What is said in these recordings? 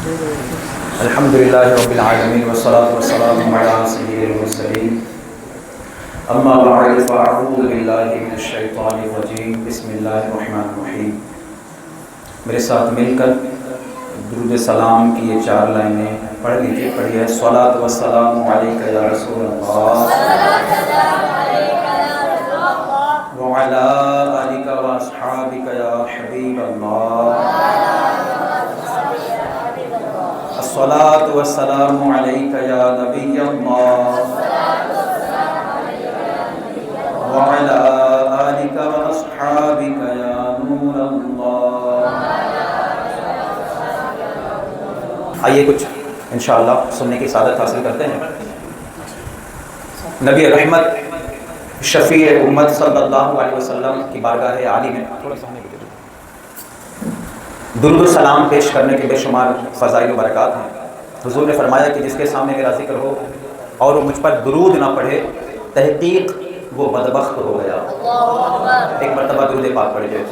الحمدللہ رب العالمین والصلاة والسلام علی سید المرسلین اما بعد فاعوذ باللہ من الشیطان الرجیم بسم اللہ الرحمن الرحیم۔ میرے ساتھ مل کر درود سلام کی یہ 4 لائنیں پڑھ لیجیے۔ پڑھیے صلاۃ والسلام علیک یا رسول اللہ وعلی آلک واصحابک یا حبیب اللہ، الصلاۃ والسلام علیک یا نبی اللہ وعلی آلک واصحابک یا نور اللہ۔ آئیے کچھ انشاءاللہ سننے کی سعادت حاصل کرتے ہیں۔ نبی رحمت شفیع امت صلی اللہ علیہ وسلم کی بارگاہ عالی میں درود و سلام پیش کرنے کے بے شمار فضائل و برکات ہیں۔ حضور نے فرمایا کہ جس کے سامنے میرا ذکر ہو اور وہ مجھ پر درود نہ پڑھے، تحقیق وہ بدبخت ہو گیا۔ ایک مرتبہ درود پاک پڑھیے۔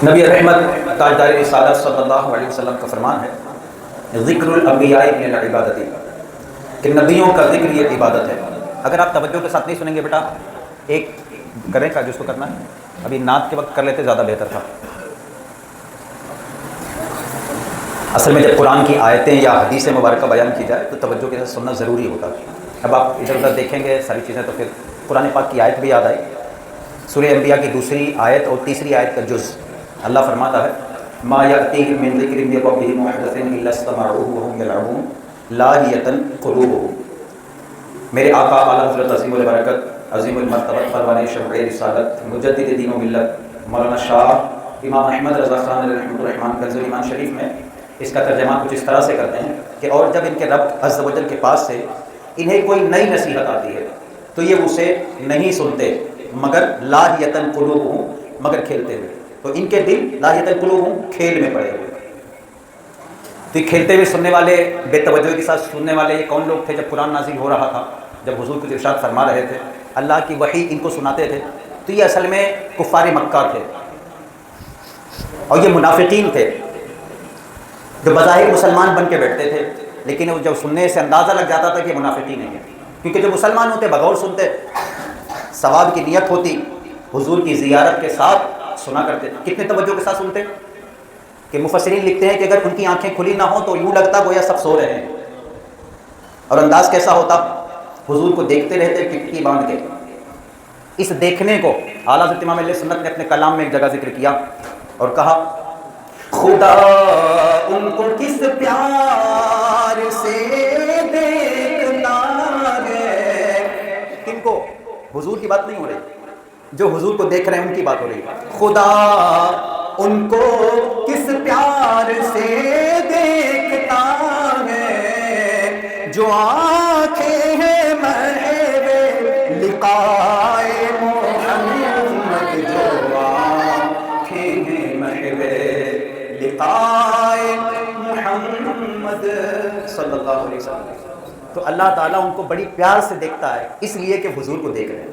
نبی رحمت تاجدار رسالت صلی اللہ علیہ وسلم کا فرمان ہے، ذکر الانبیاء من العبادتی، کہ نبیوں کا ذکر یہ عبادت ہے۔ اگر آپ توجہ کے ساتھ نہیں سنیں گے بیٹا، ایک کریں کا جس کو کرنا ہے ابھی نعت کے وقت کر لیتے زیادہ بہتر تھا۔ اصل میں جب قرآن کی آیتیں یا حدیث مبارکہ بیان کی جائے تو توجہ کے ساتھ سننا ضروری ہوتا ہے۔ اب آپ ادھر ادھر دیکھیں گے ساری چیزیں تو پھر قرآن پاک کی آیت بھی یاد آئی۔ سورہ انبیاء کی 2 آیت اور 3 آیت کا جز اللہ فرماتا ہے، ما یأتیہم من ذکر من ربہم محدث الا استمعوہ وہم یلعبون لاہیۃ قلوبہم۔ میرے آقا اعلیٰ حضرت عظیم البرکت عظیم المرتبت پروان شمع رسالت مجدد دین و ملت مولانا شاہ امام احمد رضا خان علیہ رحمۃ الرحمٰن کنز ایمان شریف میں اس کا ترجمہ کچھ اس طرح سے کرتے ہیں کہ اور جب ان کے رب عز و جل کے پاس سے انہیں کوئی نئی نصیحت آتی ہے تو یہ اسے نہیں سنتے مگر لاہیۃ قلوبہم، مگر کھیلتے ہوئے۔ تو ان کے دل لاہیۃ قلوبہم، کھیل میں پڑے ہوئے۔ تو یہ کھیلتے ہوئے سننے والے، بے توجہ کے ساتھ سننے والے یہ کون لوگ تھے؟ جب قرآن نازل ہو رہا تھا، جب حضور کچھ ارشاد فرما رہے تھے، اللہ کی وحی ان کو سناتے تھے، تو یہ اصل میں کفار مکہ تھے اور یہ منافقین تھے جو بظاہر مسلمان بن کے بیٹھتے تھے، لیکن جب سننے سے اندازہ لگ جاتا تھا کہ منافقین نہیں ہیں، کیونکہ جو مسلمان ہوتے بغور سنتے، ثواب کی نیت ہوتی، حضور کی زیارت کے ساتھ سنا کرتے۔ کتنے توجہ کے ساتھ سنتے کہ مفسرین لکھتے ہیں کہ اگر ان کی آنکھیں کھلی نہ ہوں تو یوں لگتا گویا سب سو رہے ہیں، اور انداز کیسا ہوتا؟ حضور کو دیکھتے رہتے ٹکٹی باندھ کے۔ اس دیکھنے کو اعلیٰ حضرت امام اہل سنت نے اپنے کلام میں ایک جگہ ذکر کیا اور کہا، خدا ان کو کس پیار سے دیکھتا ہے۔ کن کو؟ حضور کی بات نہیں ہو رہی، جو حضور کو دیکھ رہے ہیں ان کی بات ہو رہی ہے۔ خدا ان کو کس پیار سے دیکھتا ہے، جو آنکھیں ہیں محو لقائے محمد، جو آنکھیں ہیں محو لقائے محمد صلی اللہ علیہ وسلم۔ تو اللہ تعالیٰ ان کو بڑی پیار سے دیکھتا ہے، اس لیے کہ حضور کو دیکھ رہے ہیں۔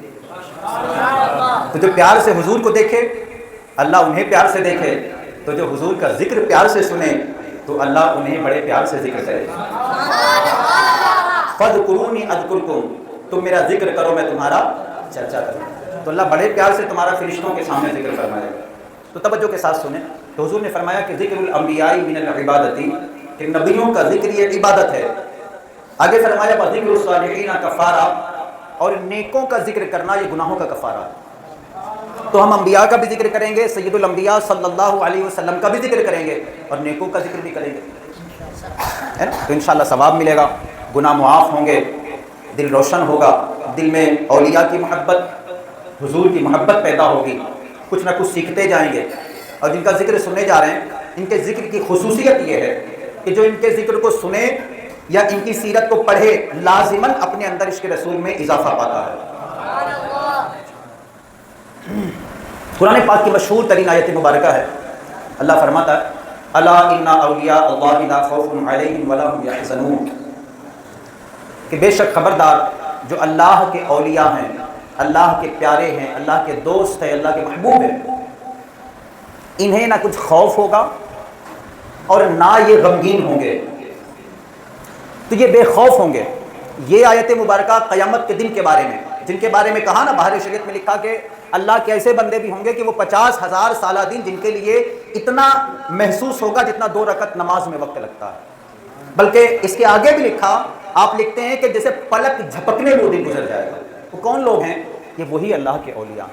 تو جو پیار سے حضور کو دیکھے اللہ انہیں پیار سے دیکھے، تو جو حضور کا ذکر پیار سے سنے تو اللہ انہیں بڑے پیار سے ذکر کرے۔ فاذکرونی اذکرکم، تم میرا ذکر کرو میں تمہارا چرچا کروں۔ تو اللہ بڑے پیار سے تمہارا فرشتوں کے سامنے ذکر فرمائے۔ تو توجہ کے ساتھ سنیں۔ تو حضور نے فرمایا کہ ذکر الانبیاء من العبادتی، کہ نبیوں کا ذکر یہ عبادت ہے۔ آگے فرمایا وذکر الصالحین کفارہ، اور نیکوں کا ذکر کرنا یہ گناہوں کا کفارہ ہے۔ تو ہم انبیاء کا بھی ذکر کریں گے، سید الانبیاء صلی اللہ علیہ وسلم کا بھی ذکر کریں گے، اور نیکوں کا ذکر بھی کریں گے، ہے نا؟ تو انشاءاللہ ثواب ملے گا، گناہ معاف ہوں گے، دل روشن ہوگا، دل میں اولیاء کی محبت، حضور کی محبت پیدا ہوگی، کچھ نہ کچھ سیکھتے جائیں گے۔ اور جن کا ذکر سننے جا رہے ہیں، ان کے ذکر کی خصوصیت یہ ہے کہ جو ان کے ذکر کو سنے یا ان کی سیرت کو پڑھے، لازماً اپنے اندر عشق رسول میں اضافہ پاتا ہے۔ قرآن پاک کی مشہور ترین آیت مبارکہ ہے، اللہ فرماتا ہے الا ان اولیاء اللہ لا خوف علیہم ولا هم یحزنون، کہ بے شک خبردار جو اللہ کے اولیاء ہیں، اللہ کے پیارے ہیں، اللہ کے دوست ہیں، اللہ کے محبوب ہیں، انہیں نہ کچھ خوف ہوگا اور نہ یہ غمگین ہوں گے، تو یہ بے خوف ہوں گے۔ یہ آیت مبارکہ قیامت کے دن کے بارے میں، جن کے بارے میں کہا نا بہار شریعت میں لکھا کہ اللہ کے ایسے بندے بھی ہوں گے کہ وہ 50,000 سالہ دن جن کے لیے اتنا محسوس ہوگا جتنا 2 رکعت نماز میں وقت لگتا ہے۔ بلکہ اس کے آگے بھی لکھا، آپ لکھتے ہیں کہ جیسے پلک جھپکنے میں وہ دن گزر جائے گا۔ وہ کون لوگ ہیں؟ یہ وہی اللہ کے اولیاء،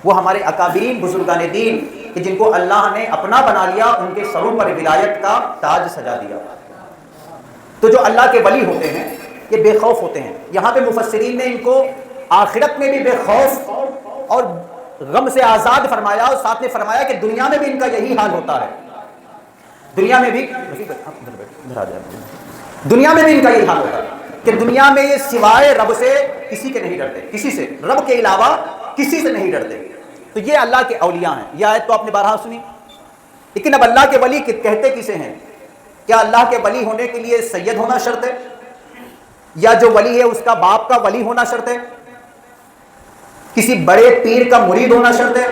وہ ہمارے اکابرین بزرگان دین کہ جن کو اللہ نے اپنا بنا لیا، ان کے سروں پر ولایت کا تاج سجا دیا۔ تو جو اللہ کے ولی ہوتے ہیں یہ بے خوف ہوتے ہیں۔ یہاں پہ مفسرین نے ان کو آخرت میں بھی بے خوف اور غم سے آزاد فرمایا، اور ساتھ نے فرمایا کہ دنیا میں بھی ان کا یہی حال ہوتا ہے۔ دنیا میں بھی دنیا میں بھی ان کا یہی حال ہوتا ہے کہ دنیا میں یہ سوائے رب سے کسی کے نہیں ڈرتے، کسی سے، رب کے علاوہ کسی سے نہیں ڈرتے۔ تو یہ اللہ کے اولیاء ہیں۔ یہ آیت تو آپ نے بارہا سنی، لیکن اب اللہ کے ولی کہتے کسے ہیں؟ کیا اللہ کے ولی ہونے کے لیے سید ہونا شرط ہے؟ یا جو ولی ہے اس کا باپ کا ولی ہونا شرط ہے؟ کسی بڑے پیر کا مرید ہونا شرط ہے؟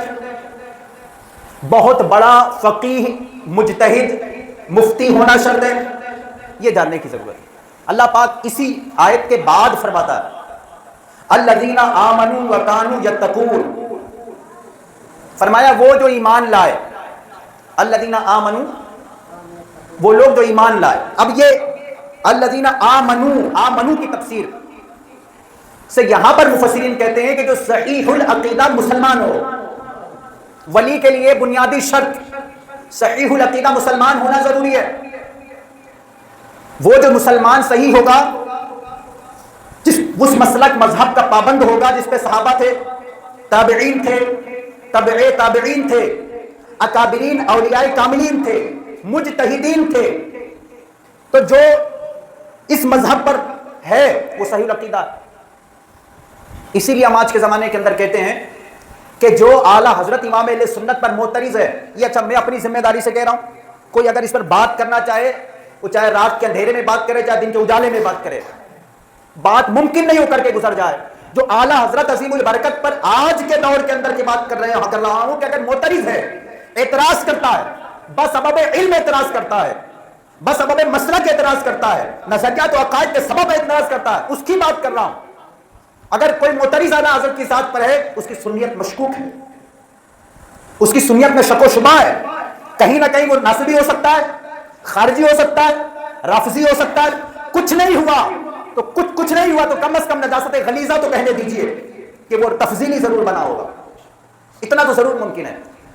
بہت بڑا فقیہ مجتہد مفتی ہونا شرط ہے؟ یہ جاننے کی ضرورت ہے۔ اللہ پاک اسی آیت کے بعد فرماتا ہے الذین آمنوا وکانوا یتقون، فرمایا وہ جو ایمان لائے، الذین آمنوا، وہ لوگ جو ایمان لائے۔ اب یہ الذین آمنوا کی تفسیر سے یہاں پر مفسرین کہتے ہیں کہ جو صحیح العقیدہ مسلمان ہو، ولی کے لیے بنیادی شرط صحیح العقیدہ مسلمان ہونا ضروری ہے۔ وہ جو مسلمان صحیح ہوگا، جس اس مسلک مذہب کا پابند ہوگا جس پہ صحابہ تھے، تابعین تھے، تبع تابعین تھے، اکابرین اولیاء کاملین تھے، مجتہدین تھے، تو جو اس مذہب پر ہے وہ صحیح العقیدہ ہے۔ اسی لیے ہم آج کے زمانے کے اندر کہتے ہیں کہ جو اعلیٰ حضرت امام اہل سنت پر معترض ہے، یہ اچھا میں اپنی ذمہ داری سے کہہ رہا ہوں، کوئی اگر اس پر بات کرنا چاہے، وہ چاہے رات کے اندھیرے میں بات کرے چاہے دن کے اجالے میں بات کرے، بات ممکن نہیں ہو کر کے گزر جائے۔ جو اعلیٰ حضرت عظیم البرکت پر آج کے دور کے اندر کی بات کر رہا ہوں کہ اگر معترض ہے، اعتراض کرتا ہے، بس سبب علم اعتراض کرتا ہے، بس سبب مسلک اعتراض کرتا ہے، نظریات و عقائد کے سبب اعتراض کرتا ہے، اس کی بات کر رہا ہوں۔ اگر کوئی معترض اعلیٰ حضرت کی ذات پر ہے، اس کی سنیت مشکوک ہے، اس کی سنیت میں شک و شبہ ہے، کہیں نہ کہیں وہ ناصبی ہو سکتا ہے، خارجی ہو سکتا ہے، رافضی ہو سکتا ہے۔ کچھ نہیں ہوا تو کچھ نہیں ہوا تو کم از کم نجاست غلیظہ تو کہنے دیجئے کہ وہ تفضیلی ضرور بنا ہوگا، اتنا تو ضرور ممکن ہے،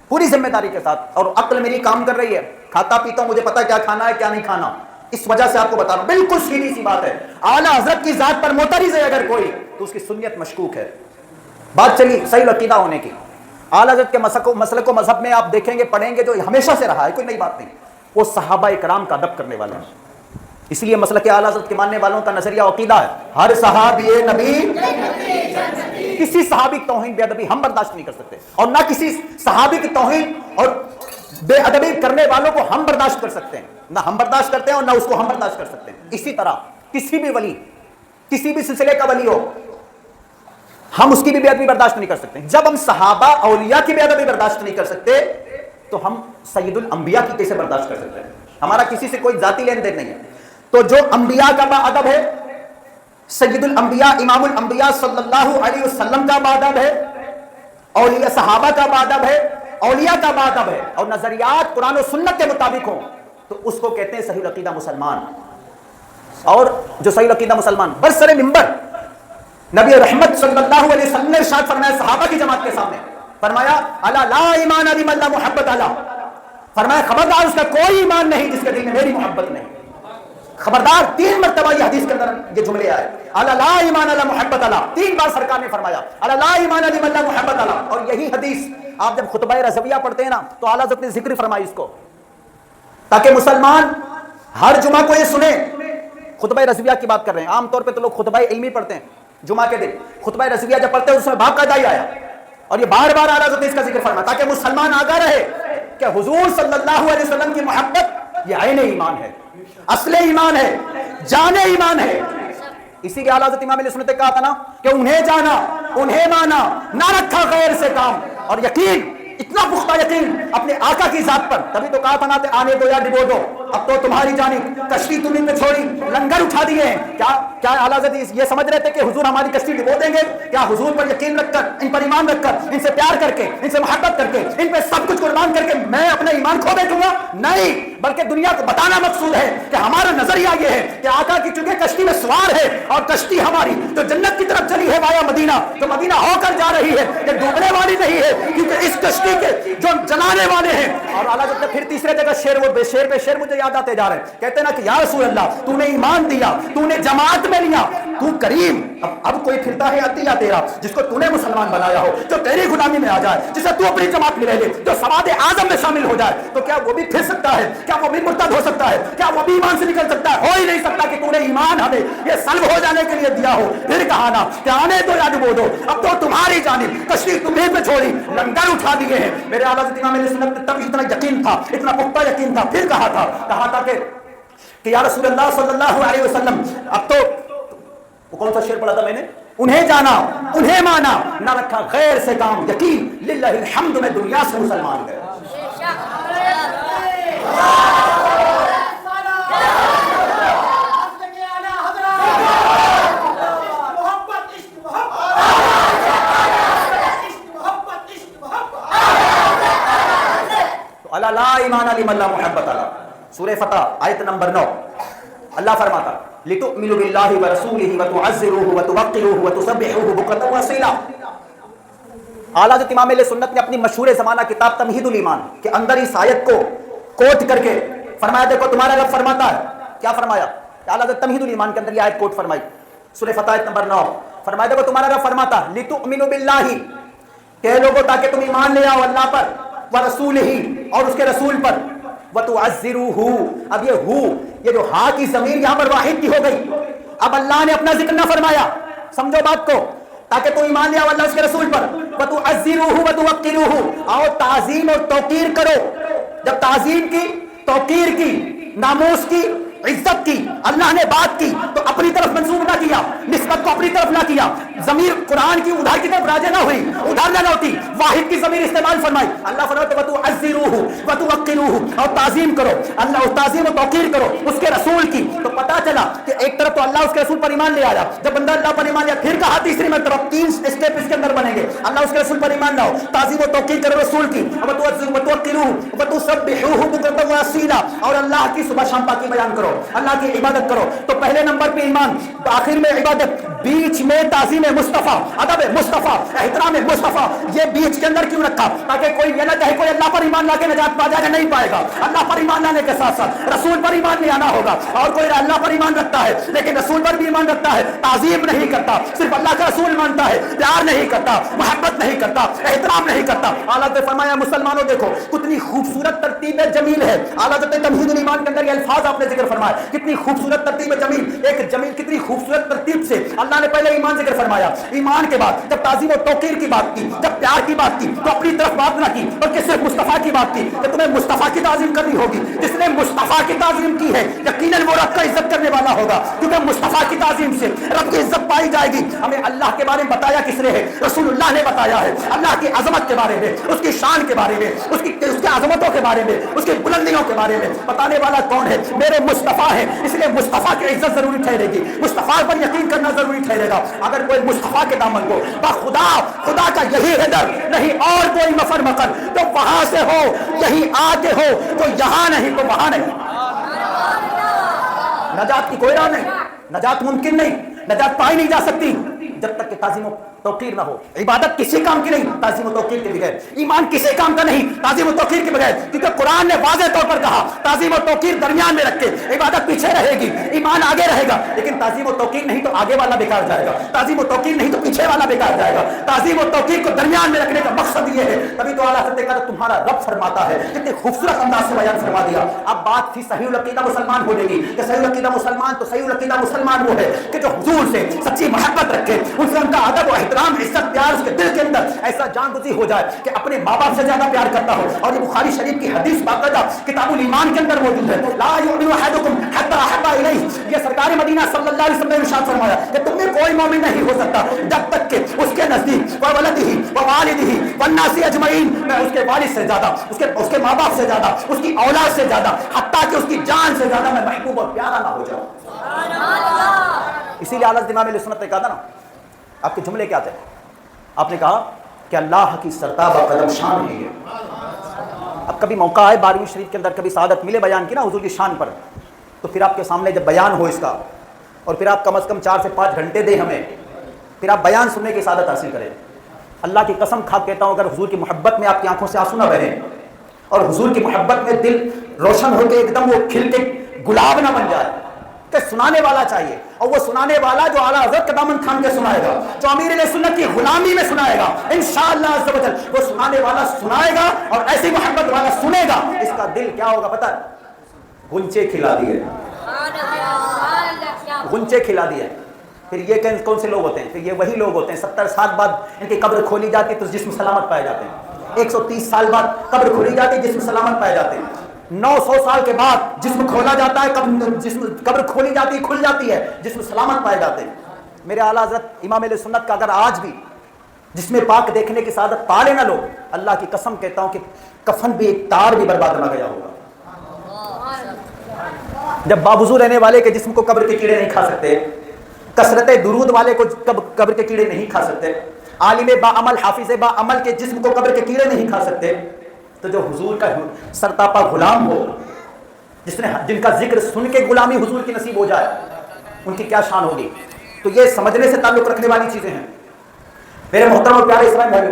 پوری ذمہ داری کے ساتھ۔ اور عقل میری کام کر رہی ہے، کھاتا پیتا ہوں، مجھے پتا کیا کھانا ہے کیا نہیں کھانا، اس وجہ سے آپ کو بتا رہا ہوں، بالکل سیدھی سی بات ہے۔ اعلیٰ حضرت کی ذات پر معترض ہے اگر کوئی تو اس کی سنیت مشکوک ہے۔ بات چلی صحیح العقیدہ ہونے کی۔ اعلیٰ حضرت کے مسلک و مذہب میں آپ دیکھیں گے، پڑھیں گے، جو ہمیشہ سے رہا ہے، کوئی نئی بات نہیں، وہ صحابہ کرام کا ادب کرنے والے ہیں۔ اس لیے مسلک اعلیٰ حضرت کے ماننے والوں کا نظریہ عقیدہ ہے ہر صحابی نبی، کسی صحابی کی توہین بے ادبی ہم برداشت نہیں کر سکتے، اور نہ کسی صحابی کی توہین اور بے ادبی کرنے والوں کو ہم برداشت کر سکتے ہیں، نہ ہم برداشت کرتے ہیں اور نہ اس کو ہم برداشت کر سکتے ہیں۔ اسی طرح کسی بھی ولی، کسی بھی سلسلے کا ولی ہو، ہم اس کی بھی بے ادبی برداشت نہیں کر سکتے۔ جب ہم صحابہ اولیاء کی بے ادبی برداشت نہیں کر سکتے تو ہم سید الانبیاء کی کیسے برداشت کر سکتے ہیں؟ ہمارا کسی سے کوئی ذاتی لین دین نہیں ہے۔ تو جو انبیاء کا با ادب ہے، سید الانبیاء امام الانبیاء صلی اللہ علیہ وسلم کا با ادب ہے، اولیاء صحابہ کا با ادب ہے، اولیاء کا با ادب ہے، اور نظریات قرآن و سنت کے مطابق ہوں تو اس کو کہتے ہیں صحیح العقیدہ مسلمان۔ اور جو صحیح العقیدہ مسلمان برسر منبر نبی رحمت صلی اللہ علیہ وسلم نے ارشاد فرمایا صحابہ کی جماعت کے سامنے، فرمایا الا لا ایمان لمن لا محبت الا، فرمایا خبردار اس کا کوئی ایمان نہیں جس کے دل میں میری محبت نہیں۔ خبردار، 3 مرتبہ یہ حدیث کے اندر یہ جملے آئے، الا لا ایمان لا محبت الا، 3 بار سرکار نے فرمایا الا لا ایمان لمن لا محبت الا۔ اور یہی حدیث آپ جب خطبہ رضویہ پڑھتے ہیں نا تو اعلیٰ حضرت نے ذکر فرمائی اس کو، تاکہ مسلمان ہر جمعہ کو یہ سنے۔ خطبہ رضویہ کی بات کر رہے ہیں، عام طور پہ تو لوگ خطبہ علمی پڑھتے ہیں جمعہ کے دن، خطبہ رضویہ جب پڑھتے ہیں اس میں باقاعدہ ہی آیا، اور یہ بار بار اعلیٰ حضرت نے اس کا ذکر فرمایا تاکہ مسلمان آگاہ رہے کہ حضور صلی اللہ علیہ وسلم کی محبت یہ عین ایمان ہے، اصل ایمان ہے، جان ایمان ہے۔ اسی لیے اعلیٰ حضرت امام علیہ سنت نے کہا تھا نا کہ انہیں جانا، انہیں مانا، نہ رکھا غیر سے کام، اور یقین، اتنا پختہ یقین اپنے آقا کی ذات پر، تبھی تو کہا تھا نا کہ آنے دو یا ڈبو دو، اب تو تمہاری جانب، کشتی تم نے چھوڑی، لنگر اٹھا دیے ہیں۔ کیا اعلیٰ حضرت یہ سمجھ رہے تھے کہ حضور ہماری کشتی ڈبو دیں گے؟ کیا حضور پر یقین رکھ کر، ان پر ایمان رکھ کر، ان سے پیار کر کے، ان سے محبت کر کے، ان پہ سب کچھ قربان کر کے میں اپنا ایمان کھو بیٹھوں گا؟ نہیں، بلکہ دنیا کو بتانا مقصود ہے کہ ہمارا نظریہ یہ ہے کہ آقا کی چونکہ کشتی میں سوار ہے، اور کشتی ہماری جو جنت کی طرف چلی ہے وایا مدینہ، جو مدینہ ہو کر جا رہی ہے، یہ ڈوبنے والی نہیں ہے، کیونکہ اس کشتی کے جو جلانے والے ہیں۔ اور اعلیٰ حضرت پھر تیسرے جگہ شعر، وہ شعر پہ شعر مجھے یاد آتے جا رہے ہیں، کہتے ہیں نا کہ یا رسول اللہ تو نے ایمان دیا، تو نے جماعت میں لیا، تو کریم، اب کوئی پھرتا ہے عطیہ تیرا جس کو تو نے مسلمان بنایا ہو، جو تیری غلامی میں آ جائے، جسے تو اپنی جماعت میں لے لے، جو سواد اعظم میں شامل ہو جائے، تو کیا وہ بھی پھر سکتا ہے؟ کیا وہ بھی مرتد ہو سکتا ہے؟ کیا وہ بھی ایمان سے نکل سکتا ہے؟ ہو ہی نہیں سکتا کہ تو نے ایمان ہمیں یہ سلب ہو جانے کے لیے دیا ہو۔ پھر کہا نا کہ آنے دو یا ڈبو دو، اب تو تمہاری جانب، کشتی تمہیں پہ چھوڑی، لنگر اٹھا دیے ہیں۔ میرے اعلیٰ حضرت امام علیہ سنت تب اتنا یقین تھا، اتنا پختہ یقین تھا، پھر کہا تھا کہ یا رسول اللہ صلی اللہ علیہ وسلم، اب تو وہ کون سا شعر پڑھا تھا میں نے؟ انہیں جانا، انہیں مانا، نہ رکھا غیر سے کام، یقین للہ الحمد میں دنیا سے مسلمان گئے۔ اللہ لا ایمان لمن لا محبت اللہ، سورہ فتح آیت نمبر 9، اللہ فرماتا لِتُؤْمِنُوا بِاللَّهِ وَرَسُولِهِ وَتُعَزِّرُوهُ وَتُوَقِّرُوهُ وَتُسَبِّحُوهُ بُكْرَةً وَأَصِيلًا۔ اعلیٰ حضرت امام علیہ سنت نے اپنی مشہور زمانہ کتاب تمہید الایمان کے اندر اس آیت کو کوٹ کر کے فرمایا، دیکھو تمہارا رب فرماتا ہے، کیا فرمایا؟ اعلیٰ حضرت تمہید الایمان کے اندر یہ آیت کوٹ فرمائی، سورہ فتح آیت نمبر 9، فرمایا دیکھو تمہارا رب فرماتا لِتُؤْمِنُوا بِاللَّهِ، کہ لوگوں تاکہ تم ایمان لے آؤ اللہ پر، وَرَسُولِهِ اور اس کے رسول پر، وَتُعَزِّرُوهُ، اب یہ جو ہاں کی ضمیر یہاں پر واحد کی ہو گئی، اب اللہ نے اپنا ذکر نہ فرمایا، سمجھو بات کو، تاکہ تو ایمان لے آؤ اللہ اس کے رسول پر، وَتُعَزِّرُوهُ وَتُوَقِّرُوهُ، آؤ تعظیم اور توقیر کرو۔ جب تعظیم کی، توقیر کی، ناموس کی، عزت کی، اللہ نے بات کی تو اپنی طرف منسوب نہ کیا، نسبت کو اپنی طرف نہ کیا، ضمیر قرآن کی ادھر کی طرف راجع نہ ہوئی، ادھر نہ ہوتی، واحد کی ضمیر استعمال فرمائی۔ اللہ فرماتے وَتُعَزِّرُوهُ وَتُوَقِّرُوهُ، اور تعظیم کرو، اللہ تعظیم و توقیر کرو اس کے رسول کی۔ تو پتا چلا کہ ایک طرف تو اللہ اس کے رسول پر ایمان لے آیا، جب بندہ اللہ پر ایمان لیا، پھر کہا تیسری مرتبہ، 3 اسٹیپ اس کے اندر بنیں گے، اللہ اس کے رسول پر ایمان لاؤ، تعظیم و توقیر کرو رسول کی، وَتُوَقِّرُوهُ وَتُسَبِّحُوهُ بُكْرَةً وَأَصِيلًا، اور اللہ کی صبح شام پاکی بیان کرو، اللہ کی عبادت کرو۔ تو پہلے نمبر پہ ایمان، آخر میں عبادت، بیچ میں تعظیم مصطفیٰ، ادب مصطفیٰ، احترام مصطفیٰ، یہ بیچ کے اندر کیوں رکھا؟ تاکہ کوئی یہ نہ کہے کوئی اللہ پر ایمان لا کے نجات پا جائے گا، نہیں پائے گا۔ اللہ پر ایمان لانے کے ساتھ ساتھ رسول پر ایمان لے آنا ہوگا، اور کوئی اللہ پر ایمان رکھتا ہے لیکن رسول پر بھی ایمان رکھتا ہے، تعظیم نہیں کرتا، صرف اللہ کا رسول مانتا ہے، پیار نہیں کرتا، محبت نہیں کرتا، احترام نہیں کرتا۔ اعلیٰ نے فرمایا مسلمانوں دیکھو کتنی خوبصورت ترتیب جمیل ہے، اعلیٰ تمہید الایمان کے اندر یہ الفاظ آپ نے ذکر فرمایا، کتنی خوبصورت ترتیب جمیل، ایک جمیل کتنی خوبصورت ترتیب سے اللہ نے پہلے ایمان ذکر فرمایا، ایمان کے بعد جب تعظیم و توقیر کی بات کی، جب پیار کی بات کی تو اپنی طرف بات نہ کی بلکہ صرف مصطفیٰ کی بات کی کہ تمہیں مصطفیٰ کی تعظیم کرنی ہوگی۔ جس نے مصطفیٰ کی تعظیم کی ہے یقیناً وہ رب کا عزت کرنے والا ہوگا، کیونکہ مصطفیٰ کی تعظیم سے رب کی عزت پائی جائے گی۔ ہمیں اللہ کے بارے میں بتایا کس نے ہے؟ رسول اللہ نے بتایا ہے، اللہ کی عظمت کے بارے میں، اس کی شان کے بارے میں، اس کی عظمتوں کے بارے میں، اس کی بلندیوں کے بارے میں بتانے والا کون ہے؟ میرے مصطفیٰ ہے، اس لیے مصطفیٰ کی عزت ضروری ٹھہرے گی، مصطفیٰ پر یقین کرنا ضروری ٹھہرے گا۔ اگر کوئی مصطفیٰ کے دامن کو خدا کا یہی ہے در، نہیں اور کوئی مفر مکر، تو وہاں سے ہو، یہی آتے ہو، تو یہاں نہیں تو وہاں نہیں۔ نجات کی کوئی راہ نہیں، نجات ممکن نہیں، نجات پائی نہیں جا سکتی جب تک کہ تعظیم و توقیر نہ ہو۔ عبادت کسی کام کی نہیں تعظیم و توقیر کے بغیر، ایمان کسی کام کا نہیں تعظیم و توقیر کے بغیر، کیونکہ قرآن نے واضح طور پر کہا تعظیم و توقیر درمیان میں رکھ کے عبادت پیچھے رہے گی، ایمان آگے رہے گا، لیکن تعظیم و توقیر نہیں تو آگے والا بیکار جائے گا، تعظیم و توقیر نہیں تو پیچھے والا بیکار جائے گا۔ تعظیم و توقیر کو درمیان میں رکھنے کا مقصد یہ ہے، تبھی تو اعلیٰ حضرت کا تمہارا رب فرماتا ہے، کتنے خوبصورت انداز سے بیان فرما دیا۔ اب بات تھی صحیح العقیدہ مسلمان ہونے کی، کہ صحیح العقیدہ مسلمان تو صحیح العقیدہ مسلمان وہ ہے کہ جو حضور سے سچی محبت رکھے، ان سے ان کا ادب و احترام احترام عزت پیار اس کے دل کے اندر ایسا جان گزی ہو جائے کہ اپنے ماں باپ سے زیادہ پیار کرتا ہو. اور یہ بخاری شریف کی حدیث باقاعدہ کتاب الایمان کے اندر موجود ہے. لا یؤمن احدکم حتی احب الیہ، یہ سرکار مدینہ صلی اللہ علیہ وسلم نے ارشاد فرمایا کہ تم میں کوئی مومن نہیں ہو سکتا جب تک کہ اس کے نزدیک وولدہ ووالدہ والناس اجمعین، میں اس کے والد سے زیادہ، اس کے ماں باپ سے زیادہ، اس کی اولاد سے زیادہ، حتیٰ کہ اس کی جان سے زیادہ میں محبوب اور پیارا نہ ہو جاؤں. اسی لیے اعلیٰ امام اہل سنت نے کہا تھا نا، آپ کے جملے کیا تھے؟ آپ نے کہا کہ اللہ کی سرتابہ قدم شان ہے یہ. اب کبھی موقع آئے 12ویں شریف کے اندر کبھی سعادت ملے بیان کی نا حضور کی شان پر، تو پھر آپ کے سامنے جب بیان ہو اس کا، اور پھر آپ کم از کم 4 سے 5 گھنٹے دیں ہمیں، پھر آپ بیان سننے کی سعادت حاصل کریں. اللہ کی قسم کھا کہتا ہوں، اگر حضور کی محبت میں آپ کی آنکھوں سے آنسو نہ بہیں، اور حضور کی محبت میں دل روشن ہو کے ایک دم وہ کھل کے گلاب نہ بن جائے، کہ سنانے والا چاہیے، اور وہ سنانے والا جو اعلیٰ حضرت کا دامن تھام کے سنائے گا، جو امیر علیہ سنت کی غلامی میں سنائے گا، انشاءاللہ عز و جل وہ سنانے والا سنائے گا، اور ایسی محبت والا سنے گا، اس کا دل کیا ہوگا پتہ ہے؟ گنچے کھلا دیے، گنچے کھلا دیے. پھر یہ کون سے لوگ ہوتے ہیں؟ پھر یہ وہی لوگ ہوتے ہیں 70 سال بعد ان کی قبر کھولی جاتی تو جسم سلامت پائے جاتے ہیں. 130 سال بعد قبر کھولی جاتی جسم سلامت پائے جاتے ہیں. 900 سال کے بعد جسم کھولا جاتا ہے، قبر کھولی جاتی کھل جاتی ہے، جسم سلامت پائے جاتے ہیں. میرے اعلیٰ حضرت امام اہل سنت کا اگر آج بھی جسم پاک دیکھنے کی سعادت پا لینا لوگ، اللہ کی قسم کہتا ہوں کہ کفن بھی ایک تار بھی برباد نہ گیا ہوگا. جب باوضو رہنے والے کے جسم کو قبر کے کیڑے نہیں کھا سکتے، کثرت درود والے کو قبر کے کیڑے نہیں کھا سکتے، عالم با عمل حافظ با عمل کے جسم کو قبر کے کیڑے نہیں کھا سکتے، تو جو حضور کا سرتاپا غلام ہو، جن کا ذکر سن کے غلامی حضور کی نصیب ہو جائے، ان کی کیا شان ہوگی. تو یہ سمجھنے سے تعلق رکھنے والی چیزیں ہیں میرے محترم اور پیارے اسلام بھائیو.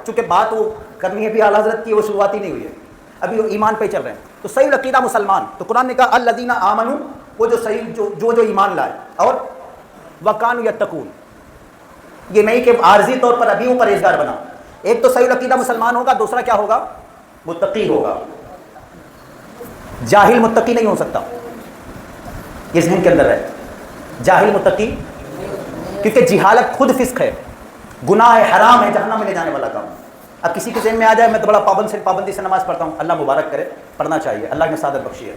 چونکہ بات وہ کرنی ہے بھی اعلیٰ حضرت کی، وہ شروعاتی نہیں ہوئی ہے، ابھی وہ ایمان پہ چل رہے ہیں. تو صحیح العقیدہ مسلمان، تو قرآن نے کہا الذین آمنوا، وہ جو صحیح جو ایمان لائے، اور وکانوا یتقون، یہ نہیں کہ عارضی طور پر ابھی وہ پرہیزگار بنا. ایک تو صحیح العقیدہ مسلمان ہوگا، دوسرا کیا ہوگا؟ متقی ہوگا. جاہل متقی نہیں ہو سکتا، یہ ذہن کے اندر ہے. جاہل متقی، کیونکہ جہالت خود فسق ہے، گناہ ہے، حرام ہے، جہنم میں لے جانے والا کام. اب کسی کے ذہن میں آ جائے میں تو بڑا پابندی سے نماز پڑھتا ہوں، اللہ مبارک کرے، پڑھنا چاہیے، اللہ نے سعادت بخشی ہے.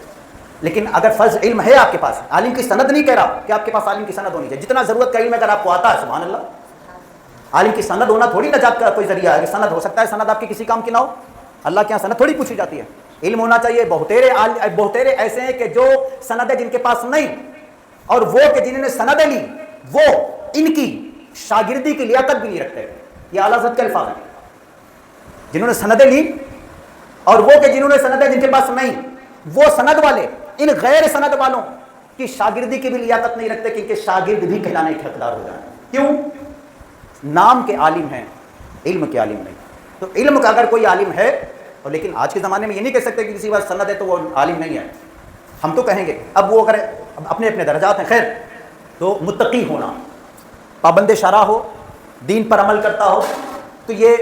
لیکن اگر فرض علم ہے آپ کے پاس، عالم کی سند نہیں کہہ رہا کہ آپ کے پاس عالم کی سند ہونی چاہیے، جتنا ضرورت کا علم اگر آپ کو آتا ہے سبحان اللہ. عالم کی سند ہونا تھوڑی نجات کا کوئی ذریعہ ہے کہ سند ہو سکتا ہے سند آپ کی کسی کام کی نہ ہو. اللہ کے یہاں سند تھوڑی پوچھی جاتی ہے. علم ہونا چاہیے. بہتیرے ایسے ہیں کہ جو سندیں جن کے پاس نہیں، اور وہ کہ جنہوں نے سندیں لی وہ ان کی شاگردی کی لیاقت بھی نہیں رکھتے. یہ اعلیٰ حضرت کے الفاظ ہیں. جنہوں نے سندیں لی اور وہ کہ جنہوں نے سندیں جن کے پاس نہیں، وہ سند والے ان غیر سند والوں کی شاگردی کی بھی لیاقت نہیں رکھتے کہ ان کے شاگرد بھی کہلانے کے حقدار ہو جائیں. کیوں؟ نام کے عالم ہیں، علم کے عالم نہیں. تو علم کا اگر کوئی عالم ہے، اور لیکن آج کے زمانے میں یہ نہیں کہہ سکتے کہ کسی بات سند ہے تو وہ عالم نہیں ہے. ہم تو کہیں گے اب وہ اگر اپنے اپنے درجات ہیں. خیر، تو متقی ہونا، پابند شرع ہو، دین پر عمل کرتا ہو، تو یہ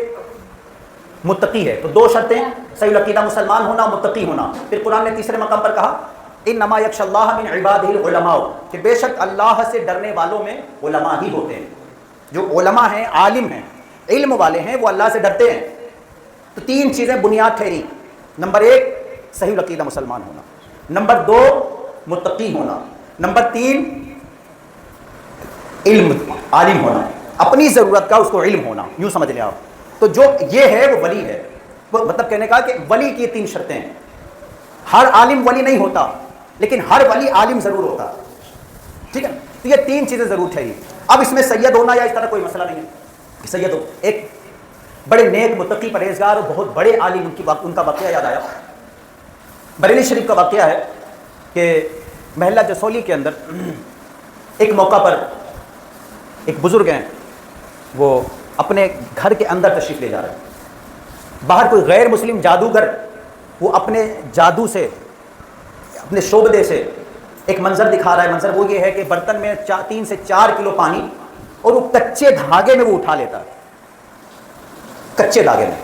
متقی ہے. تو دو شرطیں، صحیح العقیدہ مسلمان ہونا، متقی ہونا. پھر قرآن نے تیسرے مقام پر کہا انما یخشی اللہ من عبادہ العلماء، کہ بے شک اللہ سے ڈرنے والوں میں علماء ہی ہوتے ہیں. جو علماء ہیں، عالم ہیں، علم والے ہیں، وہ اللہ سے ڈرتے ہیں. تو تین چیزیں بنیاد ٹھہری. نمبر 1 صحیح العقیدہ مسلمان ہونا، نمبر 2 متقی ہونا، نمبر 3 علم، عالم ہونا، اپنی ضرورت کا اس کو علم ہونا. یوں سمجھ لیں آپ. تو جو یہ ہے وہ ولی ہے. وہ مطلب کہنے کا کہ ولی کی 3 شرطیں ہیں. ہر عالم ولی نہیں ہوتا، لیکن ہر ولی عالم ضرور ہوتا. ٹھیک ہے. تو یہ 3 چیزیں ضرور ٹھہری. اب اس میں سید ہونا یا اس طرح کوئی مسئلہ نہیں ہے. سید ہو، ایک بڑے نیک متقی پرہیزگار اور بہت بڑے عالم، ان کا واقعہ یاد آیا. بریلی شریف کا واقعہ ہے کہ محلہ جسولی کے اندر ایک موقع پر ایک بزرگ ہیں، وہ اپنے گھر کے اندر تشریف لے جا رہے ہیں. باہر کوئی غیر مسلم جادوگر وہ اپنے جادو سے، اپنے شعبدے سے ایک منظر دکھا رہا ہے. منظر وہ یہ ہے کہ برتن میں 3 سے 4 کلو پانی، اور وہ کچے دھاگے میں وہ اٹھا لیتا ہے. کچے دھاگے میں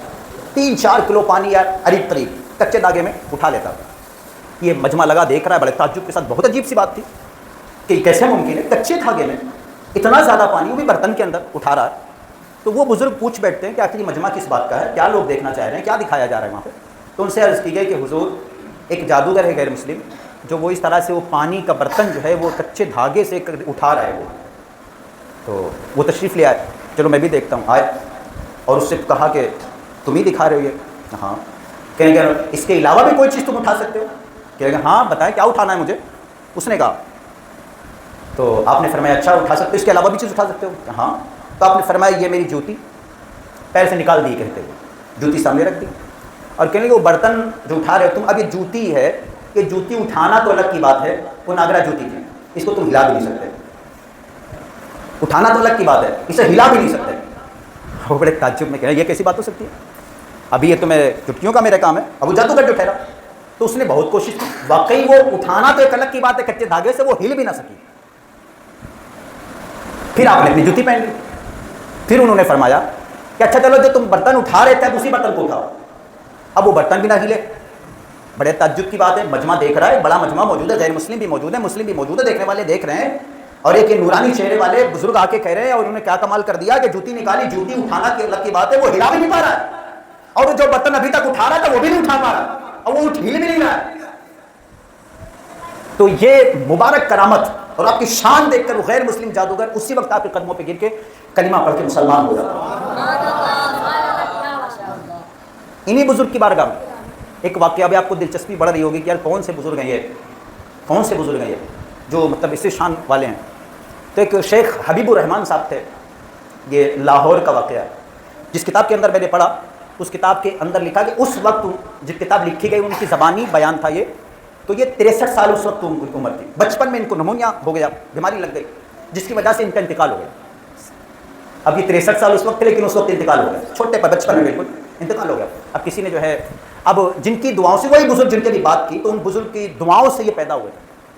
3-4 کلو پانی یا قریب کچے دھاگے میں اٹھا لیتا. یہ مجمع لگا دیکھ رہا ہے بڑے تعجب کے ساتھ. بہت عجیب سی بات تھی کہ کیسے ممکن ہے کچے دھاگے میں اتنا زیادہ پانی، وہ بھی برتن کے اندر اٹھا رہا ہے. تو وہ بزرگ پوچھ بیٹھتے ہیں کہ آخر یہ مجمع کس بات کا ہے، کیا لوگ دیکھنا چاہ رہے ہیں، کیا دکھایا جا رہا ہے وہاں پہ. تو ان سے عرض کی گئی کہ حضور ایک جادوگر ہے غیر مسلم، جو وہ اس طرح سے وہ پانی کا برتن جو ہے وہ کچے دھاگے سے اٹھا رہا ہے وہ. تو وہ تشریف لے آئے. چلو میں بھی دیکھتا ہوں. آئے اور اس سے کہا کہ تم ہی دکھا رہے ہو یہ؟ ہاں. کہیں گے اس کے علاوہ بھی کوئی چیز تم اٹھا سکتے ہو؟ کہیں گے ہاں بتائیں کیا اٹھانا ہے مجھے. اس نے کہا تو آپ نے فرمایا اچھا اٹھا سکتے ہو، اس کے علاوہ بھی چیز اٹھا سکتے ہو؟ ہاں. تو آپ نے فرمایا یہ میری جوتی. پیر سے نکال دی کہتے ہوئے جوتی سامنے رکھ دی اور کہنے لگے وہ برتن جو اٹھا رہے ہو تم، اب یہ جوتی ہے، یہ جوتی اٹھانا تو الگ کی بات ہے، وہ ناگرا جوتی تھی، اس کو تم ہلا بھی نہیں سکتے. اٹھانا تو الگ کی بات ہے، اسے ہلا بھی نہیں سکتے. وہ بڑے تعجب میں کہے یہ کیسی بات ہو سکتی ہے، ابھی یہ تو میں چٹکیوں کا میرا کام ہے. اب وہ جادوگر جو ٹھہرا تو اس نے بہت کوشش کی. واقعی وہ اٹھانا تو ایک الگ کی بات ہے، کچے دھاگے سے وہ ہل بھی نہ سکی. پھر آپ نے اپنی جوتی پہن لی. پھر انہوں نے فرمایا کہ اچھا چلو جو تم برتن اٹھا رہے تھے اسی برتن کو اٹھاؤ. اب وہ برتن بھی نہ ہلے. بڑے تعجب کی بات ہے، مجمع دیکھ رہا ہے، بڑا مجمع موجود ہے، غیر مسلم بھی موجود ہے، مسلم بھی موجود ہے، دیکھنے والے دیکھ رہے ہیں. اور ایک یہ نورانی چہرے والے بزرگ آ کے کہہ رہے ہیں، اور انہوں نے کیا کمال کر دیا کہ جوتی نکالی، جوتی اٹھانا کی الگ کی بات ہے، وہ ہلا بھی نہیں پا رہا ہے. اور جو برتن ابھی تک اٹھا رہا تھا وہ بھی نہیں اٹھا پا رہا، اور وہ ہل بھی نہیں رہا ہے. تو یہ مبارک کرامت اور آپ کی شان دیکھ کر وہ غیر مسلم جادوگر اسی وقت آپ کے قدموں پہ گر کے کلمہ پڑھ کے مسلمان ہو جاتا. انہی بزرگ کی بارگاہ میں ایک واقعہ بھی آپ کو دلچسپی بڑھ رہی ہوگی کہ یار کون سے بزرگ ہیں یہ، کون سے بزرگ ہیں یہ جو مطلب اسی شان والے ہیں. تو ایک شیخ حبیب الرحمان صاحب تھے، یہ لاہور کا واقعہ ہے. جس کتاب کے اندر میں نے پڑھا اس کتاب کے اندر لکھا کہ اس وقت جب کتاب لکھی گئی ان کی زبانی بیان تھا یہ، تو یہ 63 سال اس وقت ان کی عمر تھی. بچپن میں ان کو نمونیا ہو گیا، بیماری لگ گئی، جس کی وجہ سے ان کا انتقال ہو گیا. اب یہ 63 سال اس وقت تھے لیکن اس وقت انتقال ہو گیا، چھوٹے پر بچپن میں بالکل انتقال ہو گیا. اب کسی نے جو ہے اب جن کی دعاؤں سے، وہی بزرگ جن کے بھی بات کی، تو ان بزرگ کی دعاؤں سے یہ پیدا ہوئے.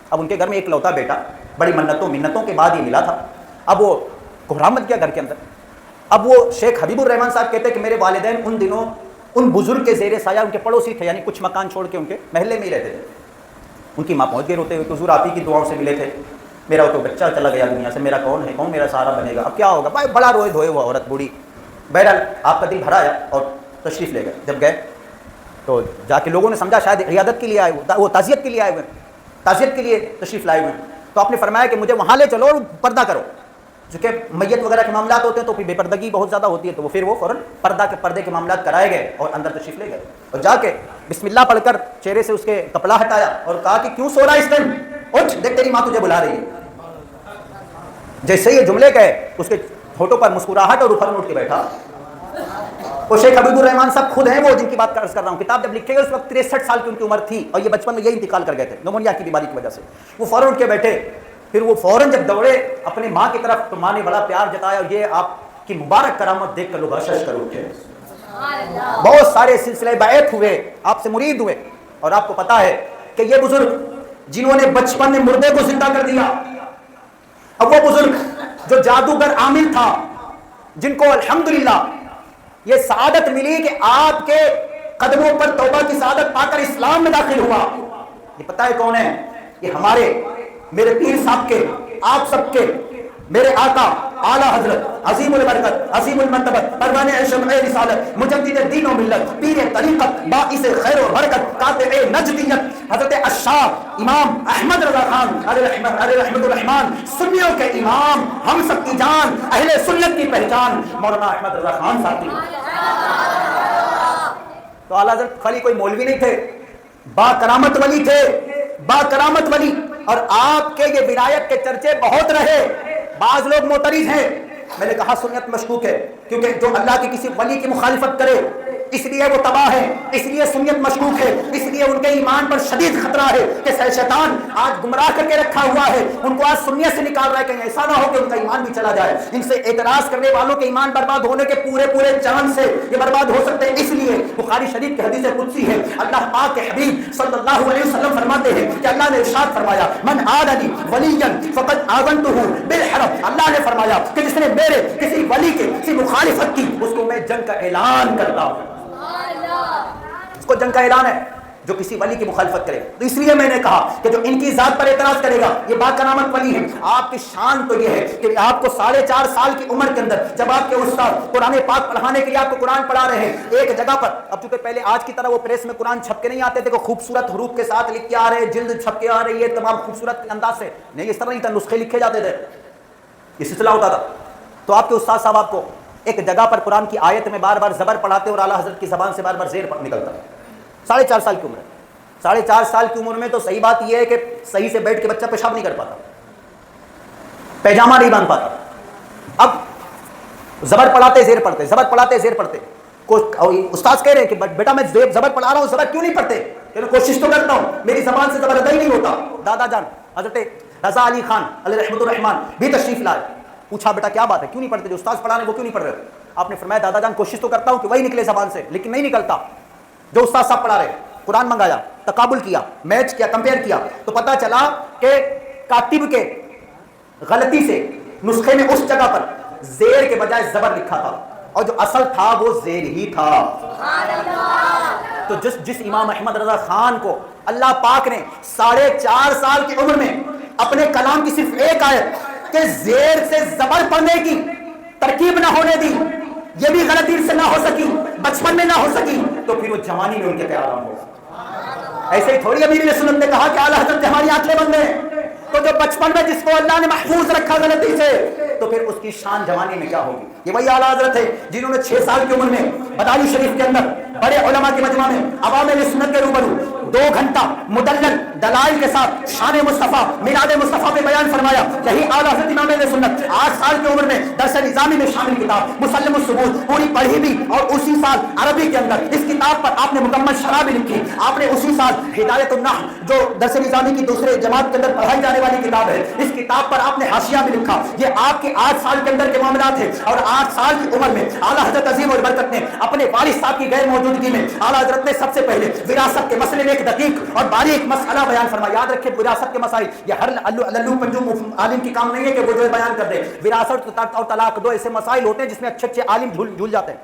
اب ان کے گھر میں ایک لوتا بیٹا، بڑی منتوں منتوں کے بعد یہ ملا تھا. اب وہ کوہرام مچ گیا گھر کے اندر. اب وہ شیخ حبیب الرحمان صاحب کہتے ہیں کہ میرے والدین ان دنوں ان بزرگ کے زیر سایہ ان کے پڑوسی تھے، یعنی کچھ مکان چھوڑ کے ان کے محلے میں ہی رہتے تھے. ان کی ماں پہنچ گئے روتے ہوئے کہ حضور آپ ہی کی دعاؤں سے ملے تھے، میرا تو بچہ چلا گیا دنیا سے، میرا کون ہے، کون میرا سہارا بنے گا، اب کیا ہوگا. بھائی بڑا روئے دھوئے ہوا عورت بوڑھی. بہرحال آپ کا دل بھرا آیا اور تشریف لے گئے. جب گئے تو جا کے لوگوں نے سمجھا شاید عیادت کے لیے آئے ہوئے، وہ تعزیت کے لیے آئے ہوئے، تعزیت کے لیے تشریف لائے ہوئے. تو آپ نے فرمایا کہ مجھے وہاں لے چلو اور پردہ کرو. چونکہ میت وغیرہ کے معاملات ہوتے ہیں تو پھر بے پردگی بہت زیادہ ہوتی ہے، تو وہ پھر وہ فوراً پردے کے معاملات کرائے گئے اور اندر تشریف لے گئے. اور جا کے بسم اللہ پڑھ کر چہرے سے اس کے کپڑا ہٹایا اور کہا کہ کیوں سو رہا ہے اس ٹائم، اٹھ دیکھ تیری ماں تجھے بلا رہی ہے. جیسے یہ جملے کہے اس کے ہونٹوں پر مسکراہٹ اور فوراً اٹھ کے بیٹھا. وہ شیخ حبیب الرحمان صاحب خود ہیں وہ جن کی بات عرض کر رہا ہوں. کتاب جب لکھے گئے اس وقت 63 سال کی ان کی عمر تھی اور یہ بچپن میں یہی انتقال کر گئے تھے نمونیا کی بیماری کی وجہ سے. وہ فوراً اٹھ کے بیٹھے. پھر وہ فوراً جب دوڑے اپنی ماں کی طرف تو ماں نے بڑا پیار جتایا اور یہ آپ کی مبارک کرامت دیکھ کر لوگ ہرشش کر اٹھے. بہت سارے سلسلے بیعت ہوئے، آپ سے مرید ہوئے. اور آپ کو پتا ہے کہ یہ بزرگ جنہوں نے بچپن میں مردے کو زندہ کر دیا، اب وہ بزرگ جو جادوگر عامل تھا، جن کو الحمدللہ یہ سعادت ملی کہ آپ کے قدموں پر توبہ کی سعادت پا کر اسلام میں داخل ہوا. یہ پتہ ہے کون ہے؟ یہ ہمارے میرے پیر صاحب کے، آپ سب کے، میرے آقا اعلیٰ حضرت عظیم البرکت عظیم المرتبت پروانِ شمع رسالت مجدد دین و ملت پیر طریقت باعث خیر و برکت قاطع نجدیت حضرت الشاہ امام احمد رضا خان علیہ رحمۃ الرحمان، سنیوں کے امام، ہم سب کی جان، اہل سنت کی پہچان، مولانا احمد رضا خان صاحب کی. تو اعلیٰ حضرت خالی کوئی مولوی نہیں تھے، با کرامت ولی تھے، با کرامت ولی. اور آپ کے یہ ولایت کے چرچے بہت رہے. بعض لوگ معترض ہیں، میں نے کہا سنت مشکوک ہے، کیونکہ جو اللہ کے کسی ولی کی مخالفت کرے اس لیے وہ تباہ ہے، اس لیے سنت مشکوک ہے، اس لیے ان کے ایمان پر شدید خطرہ ہے کہ شیطان آج گمراہ کر کے رکھا ہوا ہے، ان کو آج سنت سے نکال رہا ہے، کہیں ایسا نہ ہو کہ ان کا ایمان بھی چلا جائے. ان سے اعتراض کرنے والوں کے ایمان برباد ہونے کے پورے چاند سے یہ برباد ہو سکتے ہیں. اس لیے بخاری شریف کی حدیث قدسی ہے، اللہ پاک کے حبیب صلی اللہ علیہ وسلم فرماتے ہیں کہ اللہ نے ارشاد فرمایا من عادنی ولیا فقد آذنتہ بالحرب. اللہ نے فرمایا کہ جس نے میرے کسی ولی کے کسی مخالفت کی اس کو میں جنگ کا اعلان کرتا ہوں. اس کو جنگ کا اعلان ہے. جو کسی ولی کی مخالفت کرے. تو اس لیے میں نے کہا کہ جو ان کی ذات پر اعتراض کرے گا یہ با کرامت ولی ہے. آپ کی شان تو یہ ہے کہ آپ کو 4.5 سال کی عمر کے اندر جب آپ کے استاد قرآن پاک پڑھانے کے لیے آپ کو قرآن پڑھا رہے ہیں ایک جگہ پر, اب چونکہ پہلے آج کی طرح وہ پریس میں قرآن چھپ کے نہیں آتے تھے کہ خوبصورت حروف کے ساتھ لکھ کے آ رہے, جلد چھپ کے آ رہی ہے تمام خوبصورت انداز سے, نہیں اس طرح نہیں تھا, نسخے لکھے جاتے تھے, یہ سلسلہ ہوتا تھا. تو آپ کے استاد صاحب آپ کو ایک جگہ پر قرآن کی آیت میں بار بار زبر پڑھاتے اور اعلیٰ حضرت کی زبان سے بار بار زیر نکلتا ہے. 4.5 سال کی عمر ہے. 4.5 سال کی عمر میں تو صحیح بات یہ ہے کہ صحیح سے بیٹھ کے بچہ پیشاب نہیں کر پاتا, پیجامہ نہیں باندھ پاتا. اب زبر پڑھاتے زیر پڑھتے, زبر پڑھاتے زیر پڑھتے. استاد کہہ رہے ہیں کہ بیٹا میں زبر پڑھا رہا ہوں, زبر کیوں نہیں پڑھتے؟ کوشش تو کرتا ہوں, میری زبان سے زبر ادا ہی نہیں ہوتا. دادا جان حضرت رضا علی خان علیہ رحمۃ الرحمان بھی تشریف لائے. پوچھا بیٹا کیا بات ہے, کیوں نہیں پڑھتے؟ جو استاد پڑھا رہے ہیں وہ کیوں نہیں پڑھ رہے؟ آپ نے فرمایا دادا جان کوشش تو کرتا ہوں کہ وہی نکلے زبان سے, لیکن نہیں نکلتا جو استاد صاحب پڑھا رہے. قرآن منگایا, تقابل کیا, میچ کیا, کمپیئر کیا, تو پتا چلا کہ کاتب کے غلطی سے نسخے میں اس جگہ پر زیر کے بجائے زبر لکھا تھا اور جو اصل تھا وہ زیر ہی تھا. تو جس امام احمد رضا خان کو اللہ پاک نے 4.5 سال کی عمر میں اپنے کلام کی صرف ایک آیت کہ زیر سے زبر پڑھنے کی ترکیب نہ ہونے دی, یہ بھی غلطی سے نہ ہو سکی, بچپن میں نہ ہو سکی, تو پھر وہ جوانی میں ان کے کیا آرام ہوگا. ایسے ہی تھوڑی امیر سنت نے کہا کہ اعلیٰ حضرت ہماری آنکھیں بند ہیں, تو جو بچپن میں جس کو اللہ نے محفوظ رکھا غلطی سے, تو پھر اس کی شان جوانی میں کیا ہوگی. یہ وہی اعلیٰ حضرت ہے جنہوں نے 6 سال کی عمر میں بداری شریف کے اندر بڑے علماء کے مجمع میں عوام سنت کے روبرو 2 گھنٹہ مدلل دلائل کے ساتھ شان مصطفیٰ میلاد مصطفیٰ پہ بیان فرمایا. یہی اعلیٰ حضرت امام اہل سنت 8 سال کی عمر میں درس نظامی میں شامل کتاب مسلم الثبوت پوری پڑھی بھی, اور اسی سال عربی کے اندر اس کتاب پر آپ نے مکمل شرح بھی لکھی. آپ نے اسی سال ہدایت النحو جو درس نظامی کی دوسرے جماعت کے اندر پڑھائی جانے والی کتاب ہے, اس کتاب پر آپ نے حاشیہ بھی لکھا. یہ آپ کے 8 سال کے اندر کے معاملات ہیں, اور 8 سال کی عمر میں اعلیٰ حضرت عظیم اور برکت نے اپنے والد صاحب کی غیر موجودگی میں اعلیٰ حضرت نے سب سے پہلے وراثت کے مسئلے میں ایک دقیق اور باریک مسئلہ بیان فرمایا. یاد رکھیں وراثت کے مسائل یہ ہر الو پنجو عالم کی کام نہیں ہے کہ وہ جو بیان کر دے. وراثت اور طلاق 2 ایسے مسائل ہوتے ہیں جس میں اچھے عالم جھول جاتے ہیں,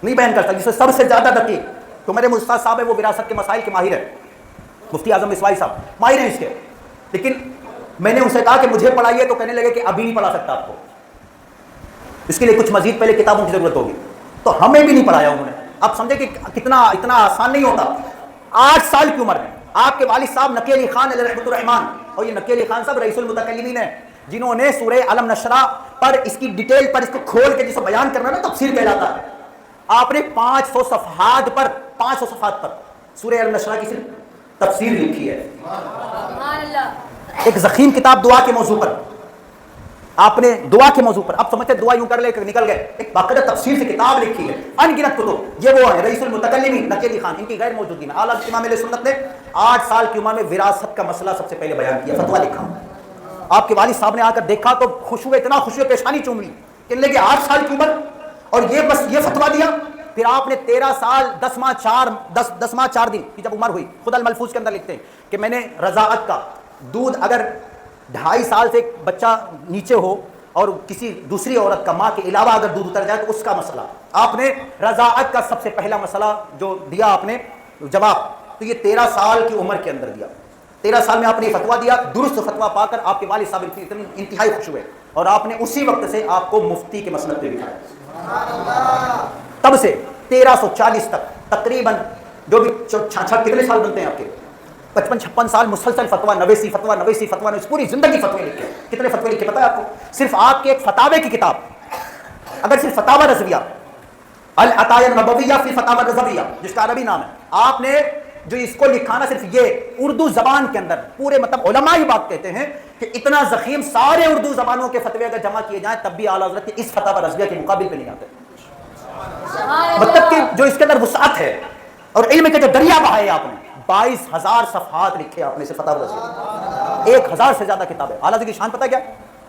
نہیں بیان کر سکتے. جس سے سب سے زیادہ دقیق تو میرے استاد صاحب ہے وہ وراثت کے مسائل کے ماہر ہے, مفتی اعظم اسماعیل صاحب ماہر ہیں اس کے. لیکن میں نے ان سے کہا کہ مجھے پڑھائیے, تو کہنے لگے کہ ابھی نہیں پڑھا سکتا آپ کو, اس کے لیے کچھ مزید پہلے کتابوں کی ضرورت ہوگی. تو ہمیں بھی نہیں پڑھایا انہوں نے. آپ سمجھے کہ اتنا آسان نہیں ہوتا. 8 سال کی عمر میں آپ کے والد صاحب نقی علی خان علیہ رحمۃ الرحمان, اور یہ نقی علی خان صاحب رئیس المتکلمین ہیں, جنہوں نے سورہ علم نشرہ پر اس کی ڈیٹیل پر اس کو کھول کے جسے بیان کرنا نا تفسیر کہلاتا ہے. آپ نے 500 صفحات پر سورہ علم نشرہ کی صرف تفسیر لکھی ہے. ایک ضخیم کتاب دعا کے موضوع پر, آپ نے دعا کے موضوع پر, اب سمجھتے دعا یوں کر لے نکل گئے, ایک باقاعدہ تفسیر سے کتاب لکھی ہے, ان گنت کتب. یہ وہ ہے رئیس المتکلمین نقی علی خان, ان کی غیر موجودگی میں اعلیٰ امام اہل سنت نے 8 سال کی عمر میں وراثت کا مسئلہ سب سے پہلے بیان کیا, فتویٰ لکھا. آپ کے والد صاحب نے آ کر دیکھا تو خوش ہوئے, اتنا خوش ہوئے پیشانی چوم لی, کہنے لگے 8 سال کی عمر اور یہ بس یہ فتویٰ دیا. پھر آپ نے 13 سال 10 ماہ 4 دن کی جب عمر ہوئی, خود الملفوظ کے اندر لکھتے ہیں کہ میں نے رضاعت کا دودھ اگر 2.5 سال سے ایک بچہ نیچے ہو اور کسی دوسری عورت کا ماں کے علاوہ اگر دودھ اتر جائے تو اس کا مسئلہ, آپ نے رضاعت کا سب سے پہلا مسئلہ جو دیا آپ نے جواب, تو یہ 13 سال کی عمر کے اندر دیا. 13 سال میں آپ نے یہ فتویٰ دیا, درست فتویٰ پا کر آپ کے والد صاحب انتہائی خوش ہوئے, اور آپ نے اسی وقت سے آپ کو مفتی کے مسند پہ بٹھایا. تب سے 1340 تک تقریباً جو بھی کتنے سال بنتے ہیں آپ کے 55-56 سال مسلسل فتویٰ نویسی فتویٰ اس پوری زندگی فتوے لکھے. کتنے فتوے لکھے پتہ ہے آپ کو؟ صرف آپ کے ایک فتاوے کی کتاب, اگر صرف فتاوی رضویہ العطایہ النبویہ فی فتاوی رضویہ جس کا عربی نام ہے, آپ نے جو اس کو لکھا نا صرف یہ اردو زبان کے اندر, پورے مطلب علماء ہی بات کہتے ہیں کہ اتنا ضخیم سارے اردو زبانوں کے فتوے اگر جمع کیے جائیں تب بھی اعلیٰ حضرت اس فتاوی رضویہ کے مقابل پہ نہیں آتے. مطلب کہ جو اس کے اندر وسعت ہے اور علم کے جو دریا بہائے آپ نے, 22,000 صفحات لکھے آپ نے سے فتاوی رضویہ, 1000 سے زیادہ کتاب ہے. اعلیٰ حضرت کی شان پتہ کیا؟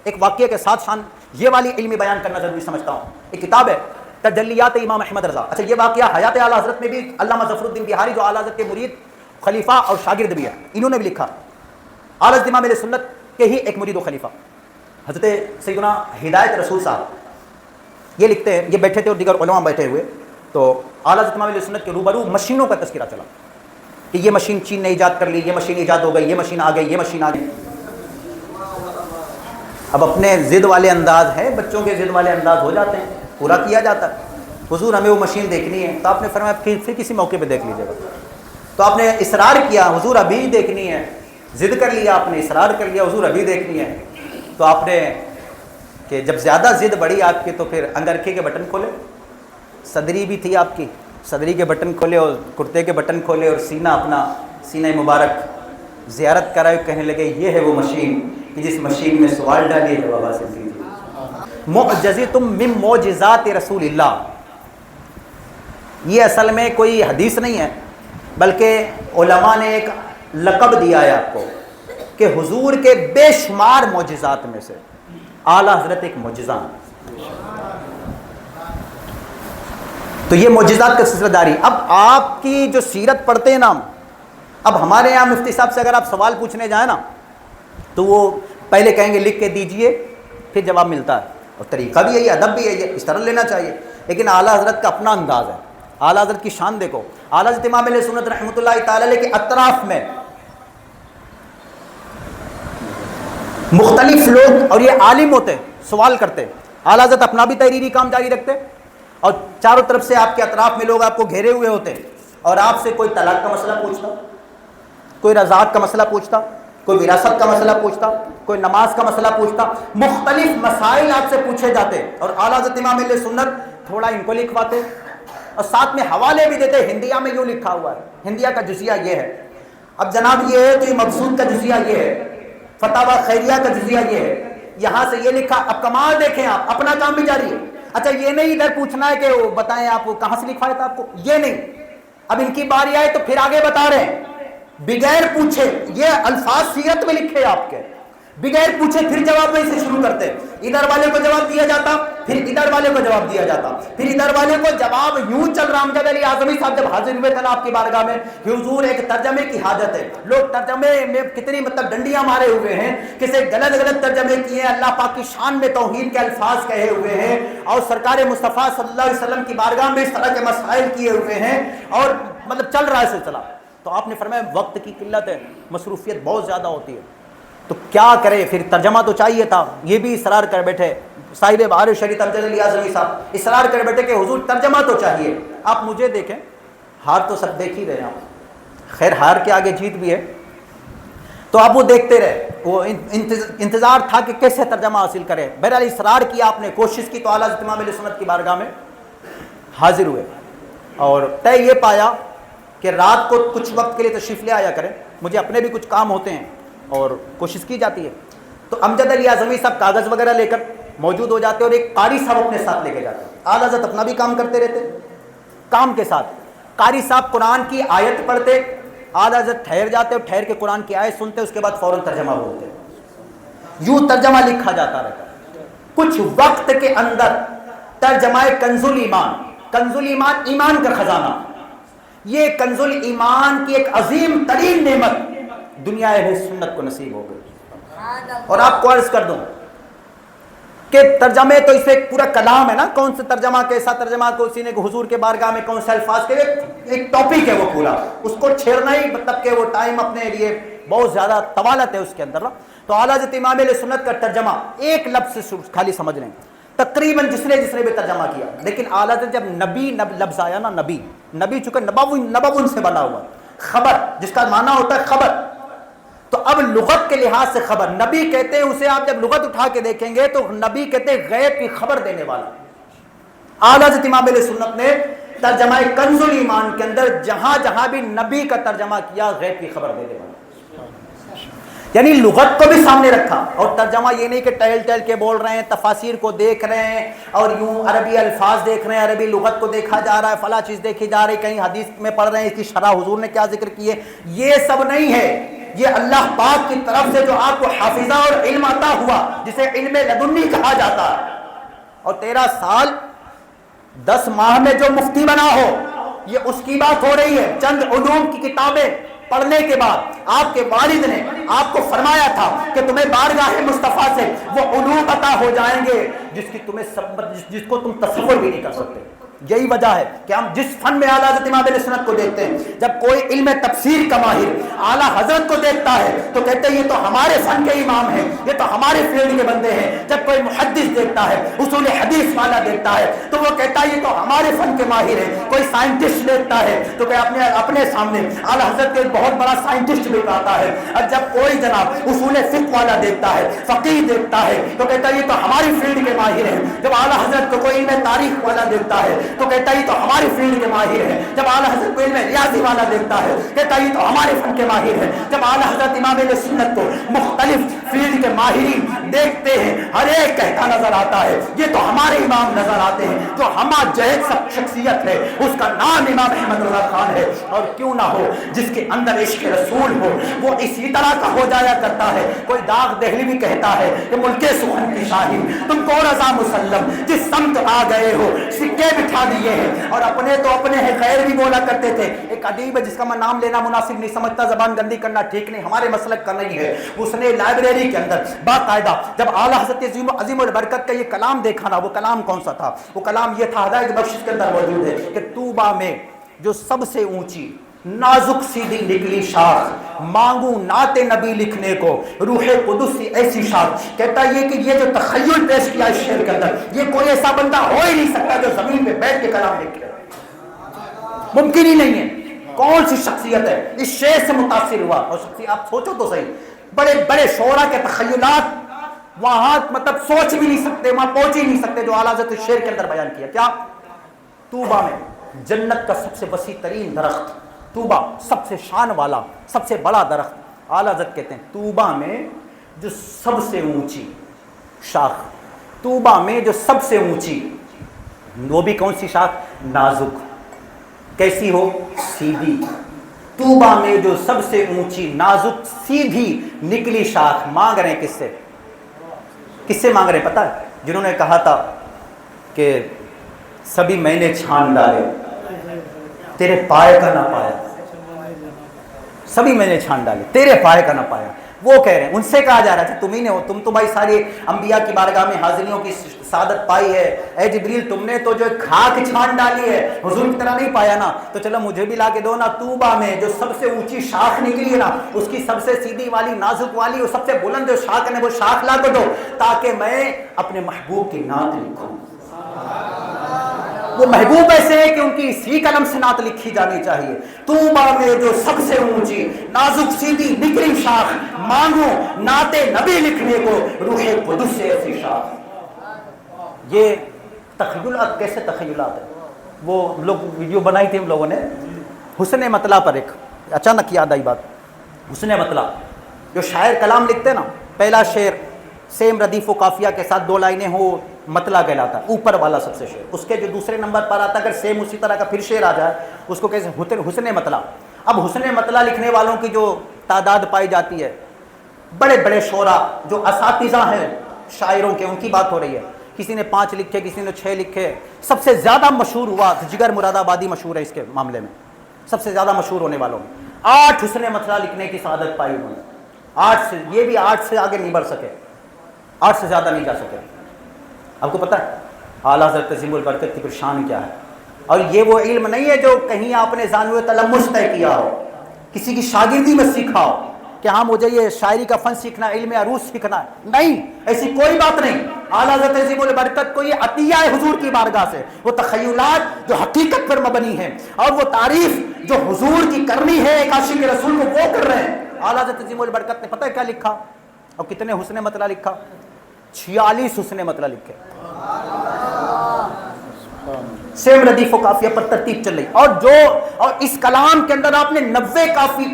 ایک واقعے کے ساتھ شان یہ والی علمی بیان کرنا ضروری سمجھتا ہوں. ایک کتاب ہے تجلیات امام احمد رضا. اچھا یہ واقعہ حیات اعلیٰ حضرت میں بھی علامہ ظفر الدین بہاری جو اعلیٰ حضرت کے مرید خلیفہ اور شاگرد بھی ہے, انہوں نے بھی لکھا. اعلیٰ حضرت امام اہل سنت کے ہی ایک مرید و خلیفہ حضرت سیدنا ہدایت رسول صاحب یہ لکھتے ہیں, یہ بیٹھے تھے اور دیگر علماء بیٹھے ہوئے, تو اعلیٰ حضرت امام اہل سنت کے روبرو مشینوں کا تذکرہ چلا کہ یہ مشین چین نے ایجاد کر لی، یہ مشین ایجاد ہو گئی، یہ مشین آ گئی، یہ مشین آ گئی. اب اپنے ضد والے انداز ہے، بچوں کے ضد والے انداز ہو جاتے ہیں، پورا کیا جاتا ہے. حضور ہمیں وہ مشین دیکھنی ہے، تو آپ نے فرمایا پھر کسی موقع پہ دیکھ لیجیے گا. تو آپ نے اصرار کیا حضور ابھی دیکھنی ہے، ضد کر لیا آپ نے، اصرار کر لیا حضور ابھی دیکھنی ہے. تو آپ نے کہ جب زیادہ ضد بڑھی آپ کی تو پھر انگرکھے کے بٹن کھولے، صدری بھی تھی آپ کی، صدری کے بٹن کھولے اور کرتے کے بٹن کھولے اور سینہ اپنا سینہ مبارک زیارت کرائے، کہنے لگے یہ ہے وہ مشین کہ جس مشین میں سوال ڈالیے جواب حاصل کیجیے. معجزتم من معجزات رسول اللہ، یہ اصل میں کوئی حدیث نہیں ہے، بلکہ علماء نے ایک لقب دیا ہے آپ کو کہ حضور کے بے شمار معجزات میں سے اعلیٰ حضرت ایک معجزہ ہے. تو یہ معجزات کا سلسلہ داری. اب آپ کی جو سیرت پڑھتے ہیں نا، اب ہمارے یہاں مفتی صاحب سے اگر آپ سوال پوچھنے جائیں نا تو وہ پہلے کہیں گے لکھ کے دیجئے، پھر جواب ملتا ہے. اور طریقہ بھی یہی، ادب بھی یہی ہے، اس طرح لینا چاہیے. لیکن اعلیٰ حضرت کا اپنا انداز ہے. اعلیٰ حضرت کی شان دیکھو. اعلیٰ حضرت امام اہل سنت رحمۃ اللہ تعالی علیہ کے اطراف میں مختلف لوگ اور یہ عالم ہوتے، سوال کرتے. اعلیٰ حضرت اپنا بھی تحریری کام جاری رکھتے اور چاروں طرف سے آپ کے اطراف میں لوگ آپ کو گھیرے ہوئے ہوتے اور آپ سے کوئی طلاق کا مسئلہ پوچھتا، کوئی رضاعت کا مسئلہ پوچھتا، کوئی وراثت کا مسئلہ پوچھتا، کوئی نماز کا مسئلہ پوچھتا. مختلف مسائل آپ سے پوچھے جاتے اور اعلیٰ حضرت امام اہل سنت تھوڑا ان کو لکھواتے اور ساتھ میں حوالے بھی دیتے. ہندیہ میں یوں لکھا ہوا ہے، ہندیہ کا جزیہ یہ ہے، اب جناب یہ ہے تو یہ مقصود کا جزیہ یہ ہے، فتاوی خیریہ کا جزیہ یہ ہے، یہاں سے یہ لکھا. اب کمال دیکھیں، آپ اپنا کام بھی جاری ہے. اچھا یہ نہیں ادھر پوچھنا ہے کہ وہ بتائیں آپ کہاں سے لکھوایا تھا آپ کو، یہ نہیں. اب ان کی باری آئے تو پھر آگے بتا رہے ہیں بغیر پوچھے. یہ الفاظ سیرت میں لکھے آپ کے، بغیر پوچھے پھر جواب میں سے شروع کرتے. ادھر والے کو جواب دیا جاتا، پھر ادھر والے کو جواب دیا جاتا، پھر ادھر والے کو جواب یوں چل رہا. امجد علی اعظمی صاحب جب حاضر ہوئے تھے آپ کی بارگاہ میں کہ حضور ایک ترجمے کی حاجت ہے، لوگ ترجمے میں کتنی ڈنڈیاں مارے ہوئے ہیں، کسی غلط غلط ترجمے کیے ہیں، اللہ پاک کی شان میں توہین کے الفاظ کہے ہوئے ہیں اور سرکار مصطفیٰ صلی اللہ علیہ وسلم کی بارگاہ میں اس طرح کے مسائل کیے ہوئے ہیں اور چل رہا ہے سلسلہ. تو آپ نے فرمایا وقت کی قلت ہے، مصروفیت بہت زیادہ ہوتی ہے، تو کیا کرے؟ پھر ترجمہ تو چاہیے تھا. یہ بھی اصرار کر بیٹھے صاحب بہار شریف امجد علی اعظمی صاحب، اصرار کر بیٹھے کہ حضور ترجمہ تو چاہیے. آپ مجھے دیکھیں، ہار تو سب دیکھ ہی رہے ہیں آپ، خیر ہار کے آگے جیت بھی ہے، تو آپ وہ دیکھتے رہے. وہ انتظار تھا کہ کیسے ترجمہ حاصل کرے. بہرحال اصرار کیا آپ نے، کوشش کی، تو اعلیٰ حضرت امام اہل سنت کی بارگاہ میں حاضر ہوئے اور طے یہ پایا کہ رات کو کچھ وقت کے لیے تشریف لے آیا کریں، مجھے اپنے بھی کچھ کام ہوتے ہیں اور کوشش کی جاتی ہے. تو امجد علی اعظمی صاحب کاغذ وغیرہ لے کر موجود ہو جاتے اور ایک قاری صاحب اپنے ساتھ لے کے جاتے. اعلیٰ حضرت اپنا بھی کام کرتے رہتے، کام کے ساتھ قاری صاحب قرآن کی آیت پڑھتے، اعلیٰ حضرت ٹھہر جاتے اور ٹھہر کے قرآن کی آیت سنتے، اس کے بعد فوراً ترجمہ بولتے. یوں ترجمہ لکھا جاتا رہتا. کچھ وقت کے اندر ترجمہ کنز الایمان، کنز الایمان ایمان کا خزانہ، یہ کنز الایمان کی ایک عظیم ترین نعمت دنیا اہل سنت کو نصیب ہو گئی. اور آپ کو عرض کر دوں کہ ترجمے تو اس میں ایک پورا کلام ہے نا، کون سے ترجمہ کیسا ترجمہ کو سینے کو حضور کے بارگاہ میں کون سے الفاظ کے، ایک ٹاپک ہے وہ پورا، اس کو چھیڑنا ہی مطلب کہ وہ ٹائم اپنے لیے بہت زیادہ طوالت ہے اس کے اندر. تو اعلیٰ حضرت امام اہل سنت کا ترجمہ ایک لفظ سے خالی سمجھ لیں، تقریباً جس نے بھی ترجمہ کیا. لیکن اعلیٰ حضرت جب نبی لفظ آیا نا، نبی چونکہ نبوّن سے بنا ہوا، خبر جس کا معنی ہوتا ہے خبر، تو اب لغت کے لحاظ سے خبر نبی کہتے ہیں اسے. آپ جب لغت اٹھا کے دیکھیں گے تو نبی کہتے ہیں غیب کی خبر دینے والا. اعلیٰ حضرت امام اہل سنت نے ترجمہ کنز الایمان کے اندر جہاں جہاں بھی نبی کا ترجمہ کیا، غیب کی خبر دینے والا، یعنی لغت کو بھی سامنے رکھا. اور ترجمہ یہ نہیں کہ ٹہل کے بول رہے ہیں، تفاسیر کو دیکھ رہے ہیں اور یوں عربی الفاظ دیکھ رہے ہیں، عربی لغت کو دیکھا جا رہا ہے، فلاں چیز دیکھی جا رہی، کہیں حدیث میں پڑھ رہے ہیں اس کی شرح حضور نے کیا ذکر کی ہے. یہ سب نہیں ہے، یہ اللہ پاک کی طرف سے جو آپ کو حافظہ اور علم عطا ہوا، جسے علم لدنی کہا جاتا ہے. اور 13 سال 10 ماہ میں جو مفتی بنا ہو، یہ اس کی بات ہو رہی ہے. چند علوم کی کتابیں پڑھنے کے بعد آپ کے والد نے آپ کو فرمایا تھا کہ تمہیں بارگاہ مصطفیٰ سے وہ علوم عطا ہو جائیں گے جس کو تم تصور بھی نہیں کر سکتے. یہی وجہ ہے کہ ہم جس فن میں اعلیٰ حضرت امام اہل سنت کو دیکھتے ہیں، جب کوئی علم تفسیر کا ماہر اعلیٰ حضرت کو دیکھتا ہے تو کہتے ہیں یہ تو ہمارے فن کے امام ہیں، یہ تو ہمارے فیلڈ کے بندے ہیں۔ جب کوئی محدث دیکھتا ہے، اصول حدیث والا دیکھتا ہے تو وہ کہتا ہے یہ تو ہمارے فن کے ماہر ہیں۔ کوئی سائنٹسٹ دیکھتا ہے تو کہ اپنے سامنے اعلیٰ حضرت کے بہت بڑا سائنٹسٹ بھی آتا ہے۔ اور جب کوئی جناب اصول فقہ والا دیکھتا ہے، فقیہ دیکھتا ہے تو کہتا ہے یہ تو ہماری فیلڈ کے ماہر ہیں۔ جب اعلیٰ حضرت کو کوئی علم تاریخ والا دیکھتا ہے تو کہتا ہے یہ تو ہماری فیلڈ کے ماہر ہیں۔ جب اعلیٰ حضرت کو علم ریاضی والا دیکھتا ہے کہتا ہے یہ تو ہمارے فن کے ماہر ہیں۔ جب اعلیٰ حضرت امام اہل سنت کو مختلف فیلڈ کے ماہرین دیکھتے ہیں، ہر ایک کہتا نظر آتا ہے یہ تو ہمارے امام نظر آتے ہیں۔ جو ہمہ جہد سب شخصیت ہے اس کا نام امام احمد رضا خان ہے، اور کیوں نہ ہو، جس کے اندر عشق رسول ہو وہ اسی طرح کا ہو جایا کرتا ہے۔ کوئی داغ دہلوی کہتا ہے کہ ملک سخن کی شاہی تم کو رضا مسلم، جس سمت آ گئے ہو سکے بٹھا دیے ہیں۔ اور اپنے تو اپنے ہیں، غیر بھی بولا کرتے تھے۔ ایک ادیب ہے جس کا میں نام لینا مناسب نہیں سمجھتا، زبان گندی کرنا ٹھیک نہیں، ہمارے مسلک کا نہیں ہے، اس نے لائبریری کے اندر باقاعدہ جب اعلیٰ حضرت عظیم البرکت کا یہ کلام دیکھا نا، وہ کلام کون سا تھا؟ وہ کلام یہ تھا، ہدایت بخشش کے اندر موجود ہے کہ طوبیٰ میں جو سب سے اونچی نازک سیدھی نکلی شاخ، مانگوں نعت نبی لکھنے کو روح قدس سی ایسی شاخ۔ کہتا یہ کہ یہ جو تخیل پیش کیا اس شعر کے اندر، یہ کوئی ایسا بندہ ہو ہی نہیں سکتا جو زمین پہ بیٹھ کے کلام لکھے، ممکن ہی نہیں ہے۔ کون سی شخصیت ہے اس شعر سے متاثر ہوا؟ اور شخصیت آپ سوچو تو صحیح، بڑے بڑے شعراء کے تخیلات وہاں مطلب سوچ بھی نہیں سکتے، وہاں پہنچ ہی نہیں سکتے جو اعلیٰ حضرت شعر کے اندر بیان کیا۔ کیا؟ طوبیٰ میں جنت کا سب سے وسیع ترین درخت، طوبیٰ سب سے شان والا سب سے بڑا درخت، اعلیٰ حضرت کہتے ہیں طوبیٰ میں جو سب سے اونچی شاخ، طوبیٰ میں جو سب سے اونچی، وہ بھی کون سی شاخ؟ نازک۔ کیسی ہو؟ سیدھی۔ طوبیٰ میں جو سب سے اونچی نازک سیدھی نکلی شاخ۔ مانگ رہے ہیں کس سے؟ کس سے مانگ رہے ہیں پتہ ہے؟ جنہوں نے کہا تھا کہ سبھی میں نے چھان ڈالے تیرے پائے کا نہ پایا، سبھی میں نے چھان ڈالے تیرے پائے کا نہ پایا، وہ کہہ رہے ہیں، ان سے کہا جا رہا تھا تم ہی نے ہو، تم تو بھائی سارے انبیاء کی بارگاہ میں حاضریوں کی سعادت پائی ہے، اے جبریل تم نے تو جو خاک چھان ڈالی ہے حضور کی طرح نہیں پایا نا، تو چلو مجھے بھی لا کے دو نا۔ طوبیٰ میں جو سب سے اونچی شاخ نکلی ہے نا، اس کی سب سے سیدھی والی نازک والی اور سب سے بلند جو شاخ ہے وہ شاخ لا کے دو تاکہ میں اپنے محبوب کی نعت لکھوں۔ وہ محبوب ایسے ہیں کہ ان کی اسی قلم سے نعت لکھی جانی چاہیے۔ طوبیٰ میں جو سب سے اونچی نازک سیدھی نکلی شاخ، مانگو نعت نبی لکھنے کو روح قدس سے ایسی شاخ۔ یہ تخیلات کیسے تخیلات ہیں؟ وہ لوگ ویڈیو بنائی تھی ہم لوگوں نے حسن مطلع پر، ایک اچانک یاد آئی بات، حسن مطلع جو شاعر کلام لکھتے نا، پہلا شعر سیم ردیف و قافیہ کے ساتھ 2 لائنیں ہو مطلع کہلاتا ہے، اوپر والا سب سے شعر، اس کے جو دوسرے نمبر پر آتا اگر سیم اسی طرح کا پھر شعر آ جائے اس کو کیسے حسن مطلع۔ اب حسن مطلع لکھنے والوں کی جو تعداد پائی جاتی ہے، بڑے بڑے شعراء جو اساتذہ ہیں شاعروں کے، ان کی بات ہو رہی ہے، کسی نے 5 لکھے کسی نے 6 لکھے، سب سے زیادہ مشہور ہوا جگر مراد آبادی مشہور ہے اس کے معاملے میں، سب سے زیادہ مشہور ہونے والوں میں 8 حسن مطلع لکھنے کی سعادت پائی انہوں نے، 8 سے، یہ بھی 8 سے آگے نہیں بڑھ سکے، 8 سے زیادہ نہیں جا سکے۔ آپ کو پتہ ہے اعلیٰ حضرت عظیم البرکت کی شان کیا ہے؟ اور یہ وہ علم نہیں ہے جو کہیں آپ نے ذانوِ تلمس طے کیا ہو، کسی کی شاگردی میں سیکھا ہو کہ ہاں مجھے یہ شاعری کا فن سیکھنا ہے، علم عروض سیکھنا ہے، نہیں، ایسی کوئی بات نہیں۔ اعلیٰ حضرت عظیم البرکت کو یہ عطیہ ہے حضور کی بارگاہ سے، وہ تخیلات جو حقیقت پر مبنی ہیں اور وہ تعریف جو حضور کی کرنی ہے ایک عاشق رسول کو وہ کر رہے ہیں۔ اعلیٰ حضرت عظیم البرکت نے پتہ ہے کیا لکھا اور کتنے حسن مطلع لکھا؟ 46 حسن مطلع لکھے، سیم ردیف و قافیہ پر ترتیب چل رہی، اور اس کلام کے اندر آپ نے 90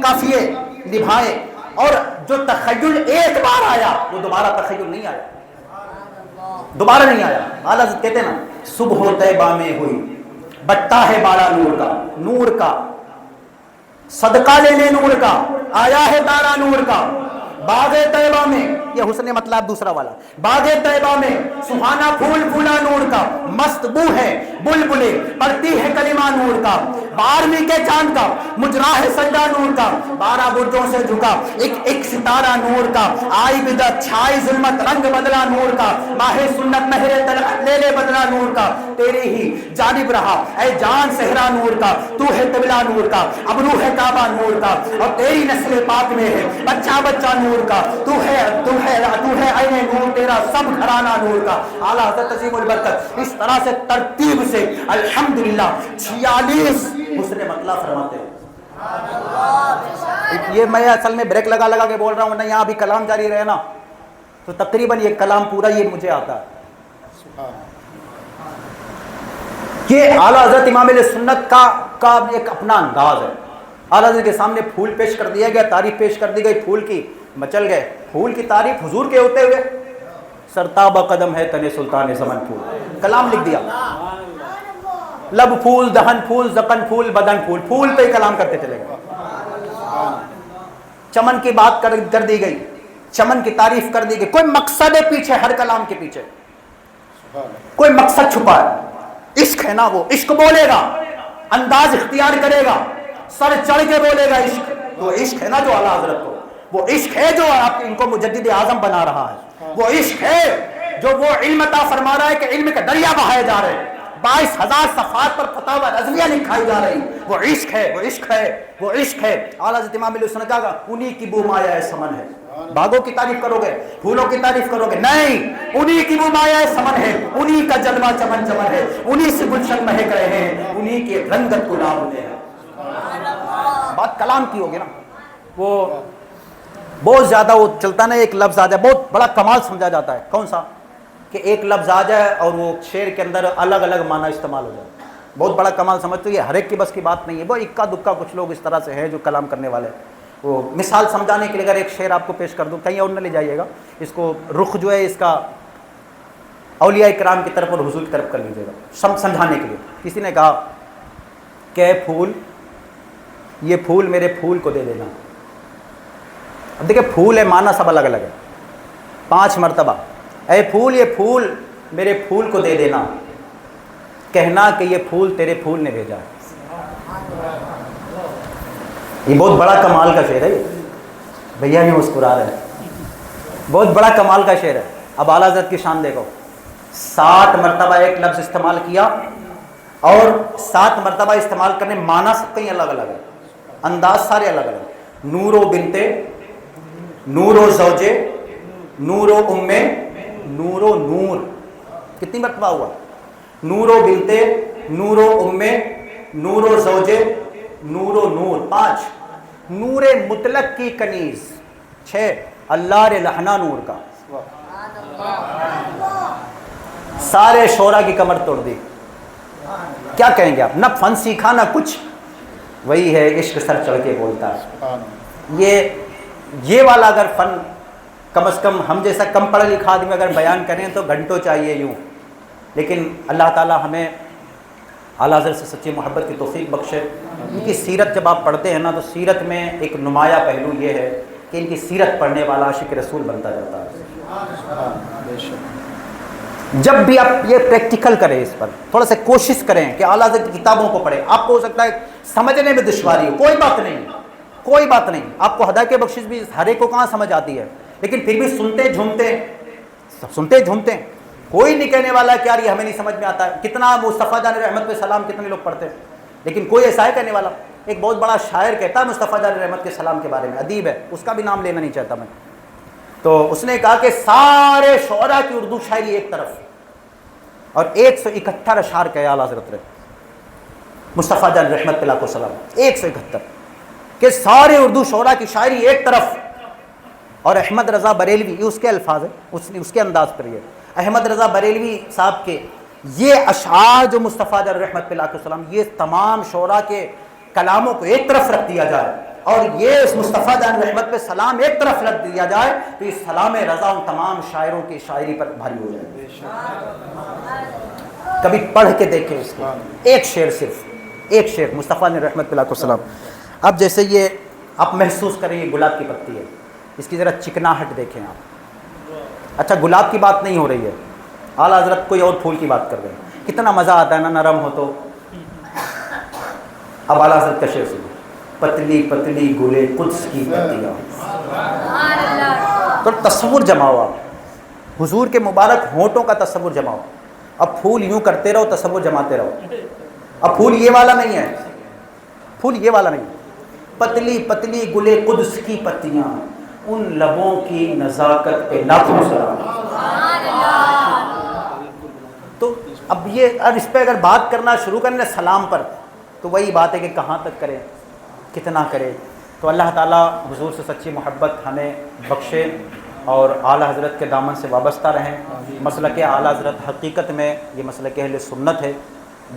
قافیے نبھائے، اور جو تخیل ایک بار آیا وہ دوبارہ تخیل نہیں آیا، دوبارہ نہیں آیا۔ اعلیٰ حضرت کہتے ہیں نا صبح طیبہ میں ہوئی بٹا ہے باڑا نور کا صدقہ لے لے نور کا، آیا ہے دارا نور کا، باغ طیبہ میں، یہ حسن مطلب دوسرا والا، باغ طیبہ میں سہانا پھول پھولا نور کا، مست بو ہے بلبلے پڑتی ہے کلمہ نور کا، 12ویں کے چاند کا مجرا ہے سجدہ نور کا، 12 برجوں سے جھکا ایک ایک ستارہ نور کا، آئی بدعت چھائی ظلمت رنگ بدلا نور کا، ماہ سنت مہر طلعت لے لے بدلا نور کا، تیرے ہی جانب رہا اے جان صحرا نور کا، تو ہے قبلہ نور کا، ابرو ہے کعبہ نور کا، اور تیری نسل پاک میں ہے بچہ بچہ نور کا، تو ہے عین نور، تیرا سب گھرانہ نور کا۔ اعلیٰ حضرت عظیم البرکت اس طرح سے ترتیب سے الحمدللہ 46 حسن مطلب فرماتے ہیں۔ یہ میں اصل میں بریک لگا لگا کے بول رہا ہوں نا، یہاں بھی کلام جاری رہے نا تو تقریباً یہ کلام پورا یہ مجھے آتا ہے۔ یہ اعلیٰ حضرت امام علیہ سنت کا ایک اپنا انداز ہے۔ اعلیٰ حضرت کے سامنے پھول پیش کر دیا گیا، تعریف پیش کر دی گئی، پھول کی مچل گئے، پھول کی تعریف حضور کے ہوتے ہوئے، سرتاب قدم ہے تن سلطان زمن پھول، کلام لکھ دیا، لب پھول دہن پھول زقن پھول بدن پھول، پھول پہ ہی کلام کرتے چلے گئے۔ چمن کی بات کر دی گئی، چمن کی تعریف کر دی گئی، کوئی مقصد ہے پیچھے، ہر کلام کے پیچھے کوئی مقصد چھپا ہے۔ عشق ہے نا، وہ عشق بولے گا، انداز اختیار کرے گا، سر چڑھ کے بولے گا عشق، تو عشق ہے نا جو اعلیٰ حضرت کو، وہ عشق ہے جو آپ ان کو مجدد اعظم بنا رہا ہے، وہ عشق ہے جو وہ علم عطا فرما رہا ہے کہ علم کے دریا بہائے جا رہے ہیں، 22,000 صفحات پر فتاوی رضویہ لکھائی جا رہی، وہ عشق ہے، وہ عشق ہے، وہ عشق ہے۔ اعلیٰ حضرت امام علیہ السلام کا انہی کی بو مایا سمن ہے۔ باغوں کی تعریف کرو گے، پھولوں کی تعریف کرو گے، نہیں، انہی کی وہ مایا سمن ہے، انہی کا جلوہ چمن چمن ہے، انہی سے گلشن مہک رہے ہیں، انہی کے رنگت گلاب میں ہے۔ بات کلام کی ہوگی نا، وہ بہت زیادہ وہ چلتا نا، ایک لفظ آ جائے بہت بڑا کمال سمجھا جاتا ہے، کون سا؟ کہ ایک لفظ آ جائے اور وہ شعر کے اندر الگ الگ معنی استعمال ہو جائے، بہت بڑا کمال سمجھتے ہو۔ یہ ہر ایک کی بس کی بات نہیں ہے، وہ اکا دکا کچھ لوگ اس طرح سے ہیں جو کلام کرنے والے۔ وہ مثال سمجھانے کے لیے اگر ایک شعر آپ کو پیش کر دوں، کہیں اور نہ لے جائیے گا اس کو، رخ جو ہے اس کا اولیاء کرام کی طرف اور حضور کی طرف کر لیجیے گا سمجھانے کے لیے۔ کسی نے کہا کہ پھول، یہ پھول میرے پھول کو دے دینا۔ اب دیکھیں پھول ہے، معنی سب الگ الگ ہے، 5 مرتبہ اے پھول یہ پھول میرے پھول کو دے دینا، کہنا کہ یہ پھول تیرے پھول نے بھیجا ہے۔ یہ بہت بڑا کمال کا شعر ہے، بھیا بھی مسکرا رہے ہیں، بہت بڑا کمال کا شعر ہے۔ اب اعلیٰ حضرت کی شان دیکھو، 60 مرتبہ ایک لفظ استعمال کیا، اور 7 مرتبہ استعمال کرنے معنی سب کہیں الگ الگ ہے، انداز سارے الگ الگ۔ نور و بنتے، نور و زوجے، نور و امے، نور و نور، کتنی مرتبہ ہوا؟ نور و بنتے، نور و امے، نور و زوجے، نور و نور 5، نور مطلق کی کنیز 6، اللہ رے لہنا نور کا، سارے شعرا کی کمر توڑ دی۔ کیا کہیں گے آپ؟ نہ فن سیکھا نہ کچھ، وہی ہے عشق سر چڑھ کے بولتا ہے۔ یہ والا اگر فن کم از کم ہم جیسا کم پڑھا لکھا آدمی اگر بیان کریں تو گھنٹوں چاہیے یوں، لیکن اللہ تعالیٰ ہمیں اعلیٰ حضرت سے سچی محبت کی توفیق بخشے۔ ان کی سیرت جب آپ پڑھتے ہیں نا تو سیرت میں ایک نمایاں پہلو یہ ہے کہ ان کی سیرت پڑھنے والا عاشق رسول بنتا جاتا ہے۔ جب بھی آپ یہ پریکٹیکل کریں، اس پر تھوڑا سا کوشش کریں کہ اعلیٰ حضرت کی کتابوں کو پڑھیں۔ آپ کو ہو سکتا ہے سمجھنے میں دشواری ہو، کوئی بات نہیں، کوئی بات نہیں، آپ کو ہدایت بخشش بھی ہر ایک کو کہاں سمجھ آتی ہے، لیکن پھر بھی سنتے جھومتے کوئی نہیں کہنے والا کہ یار یہ ہمیں نہیں سمجھ میں آتا ہے۔ کتنا مصطفیٰ جان رحمت پہ سلام کتنے لوگ پڑھتے ہیں، لیکن کوئی ایسا ہے کہنے والا؟ ایک بہت بڑا شاعر کہتا ہے مصطفیٰ جان رحمت کے سلام کے بارے میں، ادیب ہے، اس کا بھی نام لینا نہیں چاہتا میں، تو اس نے کہا کہ سارے شعراء کی اردو شاعری ایک طرف، اور 171 اشعار کہے اعلیٰ حضرت نے مصطفیٰ جان رحمت پہ لاکھوں سلام، 171 کہ سارے اردو شعراء کی شاعری ایک طرف، اور احمد رضا بریلوی، یہ اس کے الفاظ ہیں، اس کے انداز پر یہ احمد رضا بریلوی صاحب کے یہ اشعار جو مصطفیٰ جان رحمت پہ لاکھوں سلام، یہ تمام شعراء کے کلاموں کو ایک طرف رکھ دیا جائے اور یہ اس مصطفیٰ جان رحمت پہ سلام ایک طرف رکھ دیا جائے تو اس سلام رضا ان تمام شاعروں کی شاعری پر بھاری ہو جائے۔ کبھی پڑھ کے دیکھیں اس کو، ایک شعر، صرف ایک شعر مصطفیٰ جان رحمت پہ لاکھوں سلام۔ اب جیسے یہ آپ محسوس کریں، یہ گلاب کی پتی ہے، اس کی ذرا چکناہٹ دیکھیں آپ. اچھا گلاب کی بات نہیں ہو رہی ہے, اعلیٰ حضرت کوئی اور پھول کی بات کر رہے ہیں. کتنا مزہ آتا ہے نا نرم ہو تو. اب اعلیٰ حضرت کا شعر سنو. پتلی پتلی گلے قدس کی پتیاں. تو تصور جماؤ آپ, حضور کے مبارک ہونٹوں کا تصور جماؤ. اب پھول یوں کرتے رہو, تصور جماتے رہو. اب پھول یہ والا نہیں ہے, پھول یہ والا نہیں. پتلی پتلی گلے قدس کی پتیاں, ان لبوں کی نزاکت پہ لاکھوں سلام. تو اب یہ اب اس پہ اگر بات کرنا شروع کرنا سلام پر, تو وہی بات ہے کہ کہاں تک کریں, کتنا کرے. تو اللہ تعالیٰ حضور سے سچی محبت ہمیں بخشے اور اعلیٰ حضرت کے دامن سے وابستہ رہیں. مسلک اعلیٰ حضرت حقیقت میں یہ مسلک اہل سنت ہے.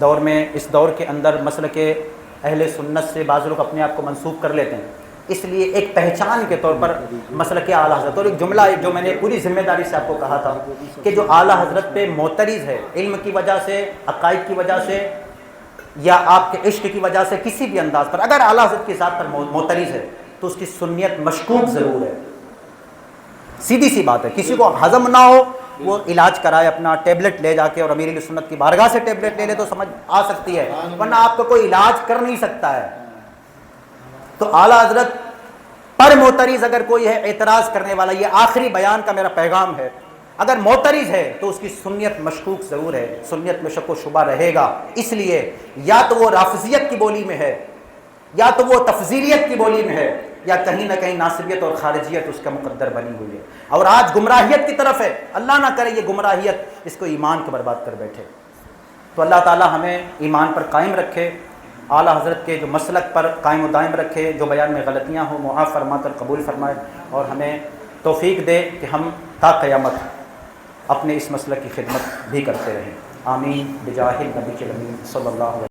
دور میں اس دور کے اندر مسلک اہل سنت سے بعض لوگ اپنے آپ کو منسوب کر لیتے ہیں, اس لیے ایک پہچان کے طور پر مسلک اعلیٰ حضرت. اور ایک جملہ جو میں نے پوری ذمہ داری سے آپ کو کہا تھا کہ جو اعلیٰ حضرت پہ معترض ہے علم کی وجہ سے, عقائد کی وجہ سے, یا آپ کے عشق کی وجہ سے, کسی بھی انداز پر اگر اعلیٰ حضرت کی ذات پر معترض ہے تو اس کی سنیت مشکوک ضرور ہے. سیدھی سی بات ہے. کسی کو ہضم نہ ہو وہ علاج کرائے, اپنا ٹیبلٹ لے جا کے, اور امیر اہل سنت کی بارگاہ سے ٹیبلٹ لے لے تو سمجھ آ سکتی ہے, ورنہ آپ کو کوئی علاج کر نہیں سکتا ہے. تو اعلیٰ حضرت پر معترض اگر کوئی ہے, اعتراض کرنے والا, یہ آخری بیان کا میرا پیغام ہے, اگر معترض ہے تو اس کی سنیت مشکوک ضرور ہے, سنیت میں شک و شبہ رہے گا. اس لیے یا تو وہ رافضیت کی بولی میں ہے, یا تو وہ تفضیلیت کی بولی میں ہے, یا کہیں نہ کہیں ناصبیت اور خارجیت اس کا مقدر بنی ہوئی ہے, اور آج گمراہیت کی طرف ہے. اللہ نہ کرے یہ گمراہیت اس کو ایمان کو برباد کر بیٹھے. تو اللہ تعالی ہمیں ایمان پر قائم رکھے, اعلیٰ حضرت کے جو مسلک پر قائم و دائم رکھے, جو بیان میں غلطیاں ہوں معاف فرما کر قبول فرمائے, اور ہمیں توفیق دے کہ ہم تا قیامت اپنے اس مسلک کی خدمت بھی کرتے رہیں. آمین بجاہ النبی الامین صلی اللہ علیہ وسلم.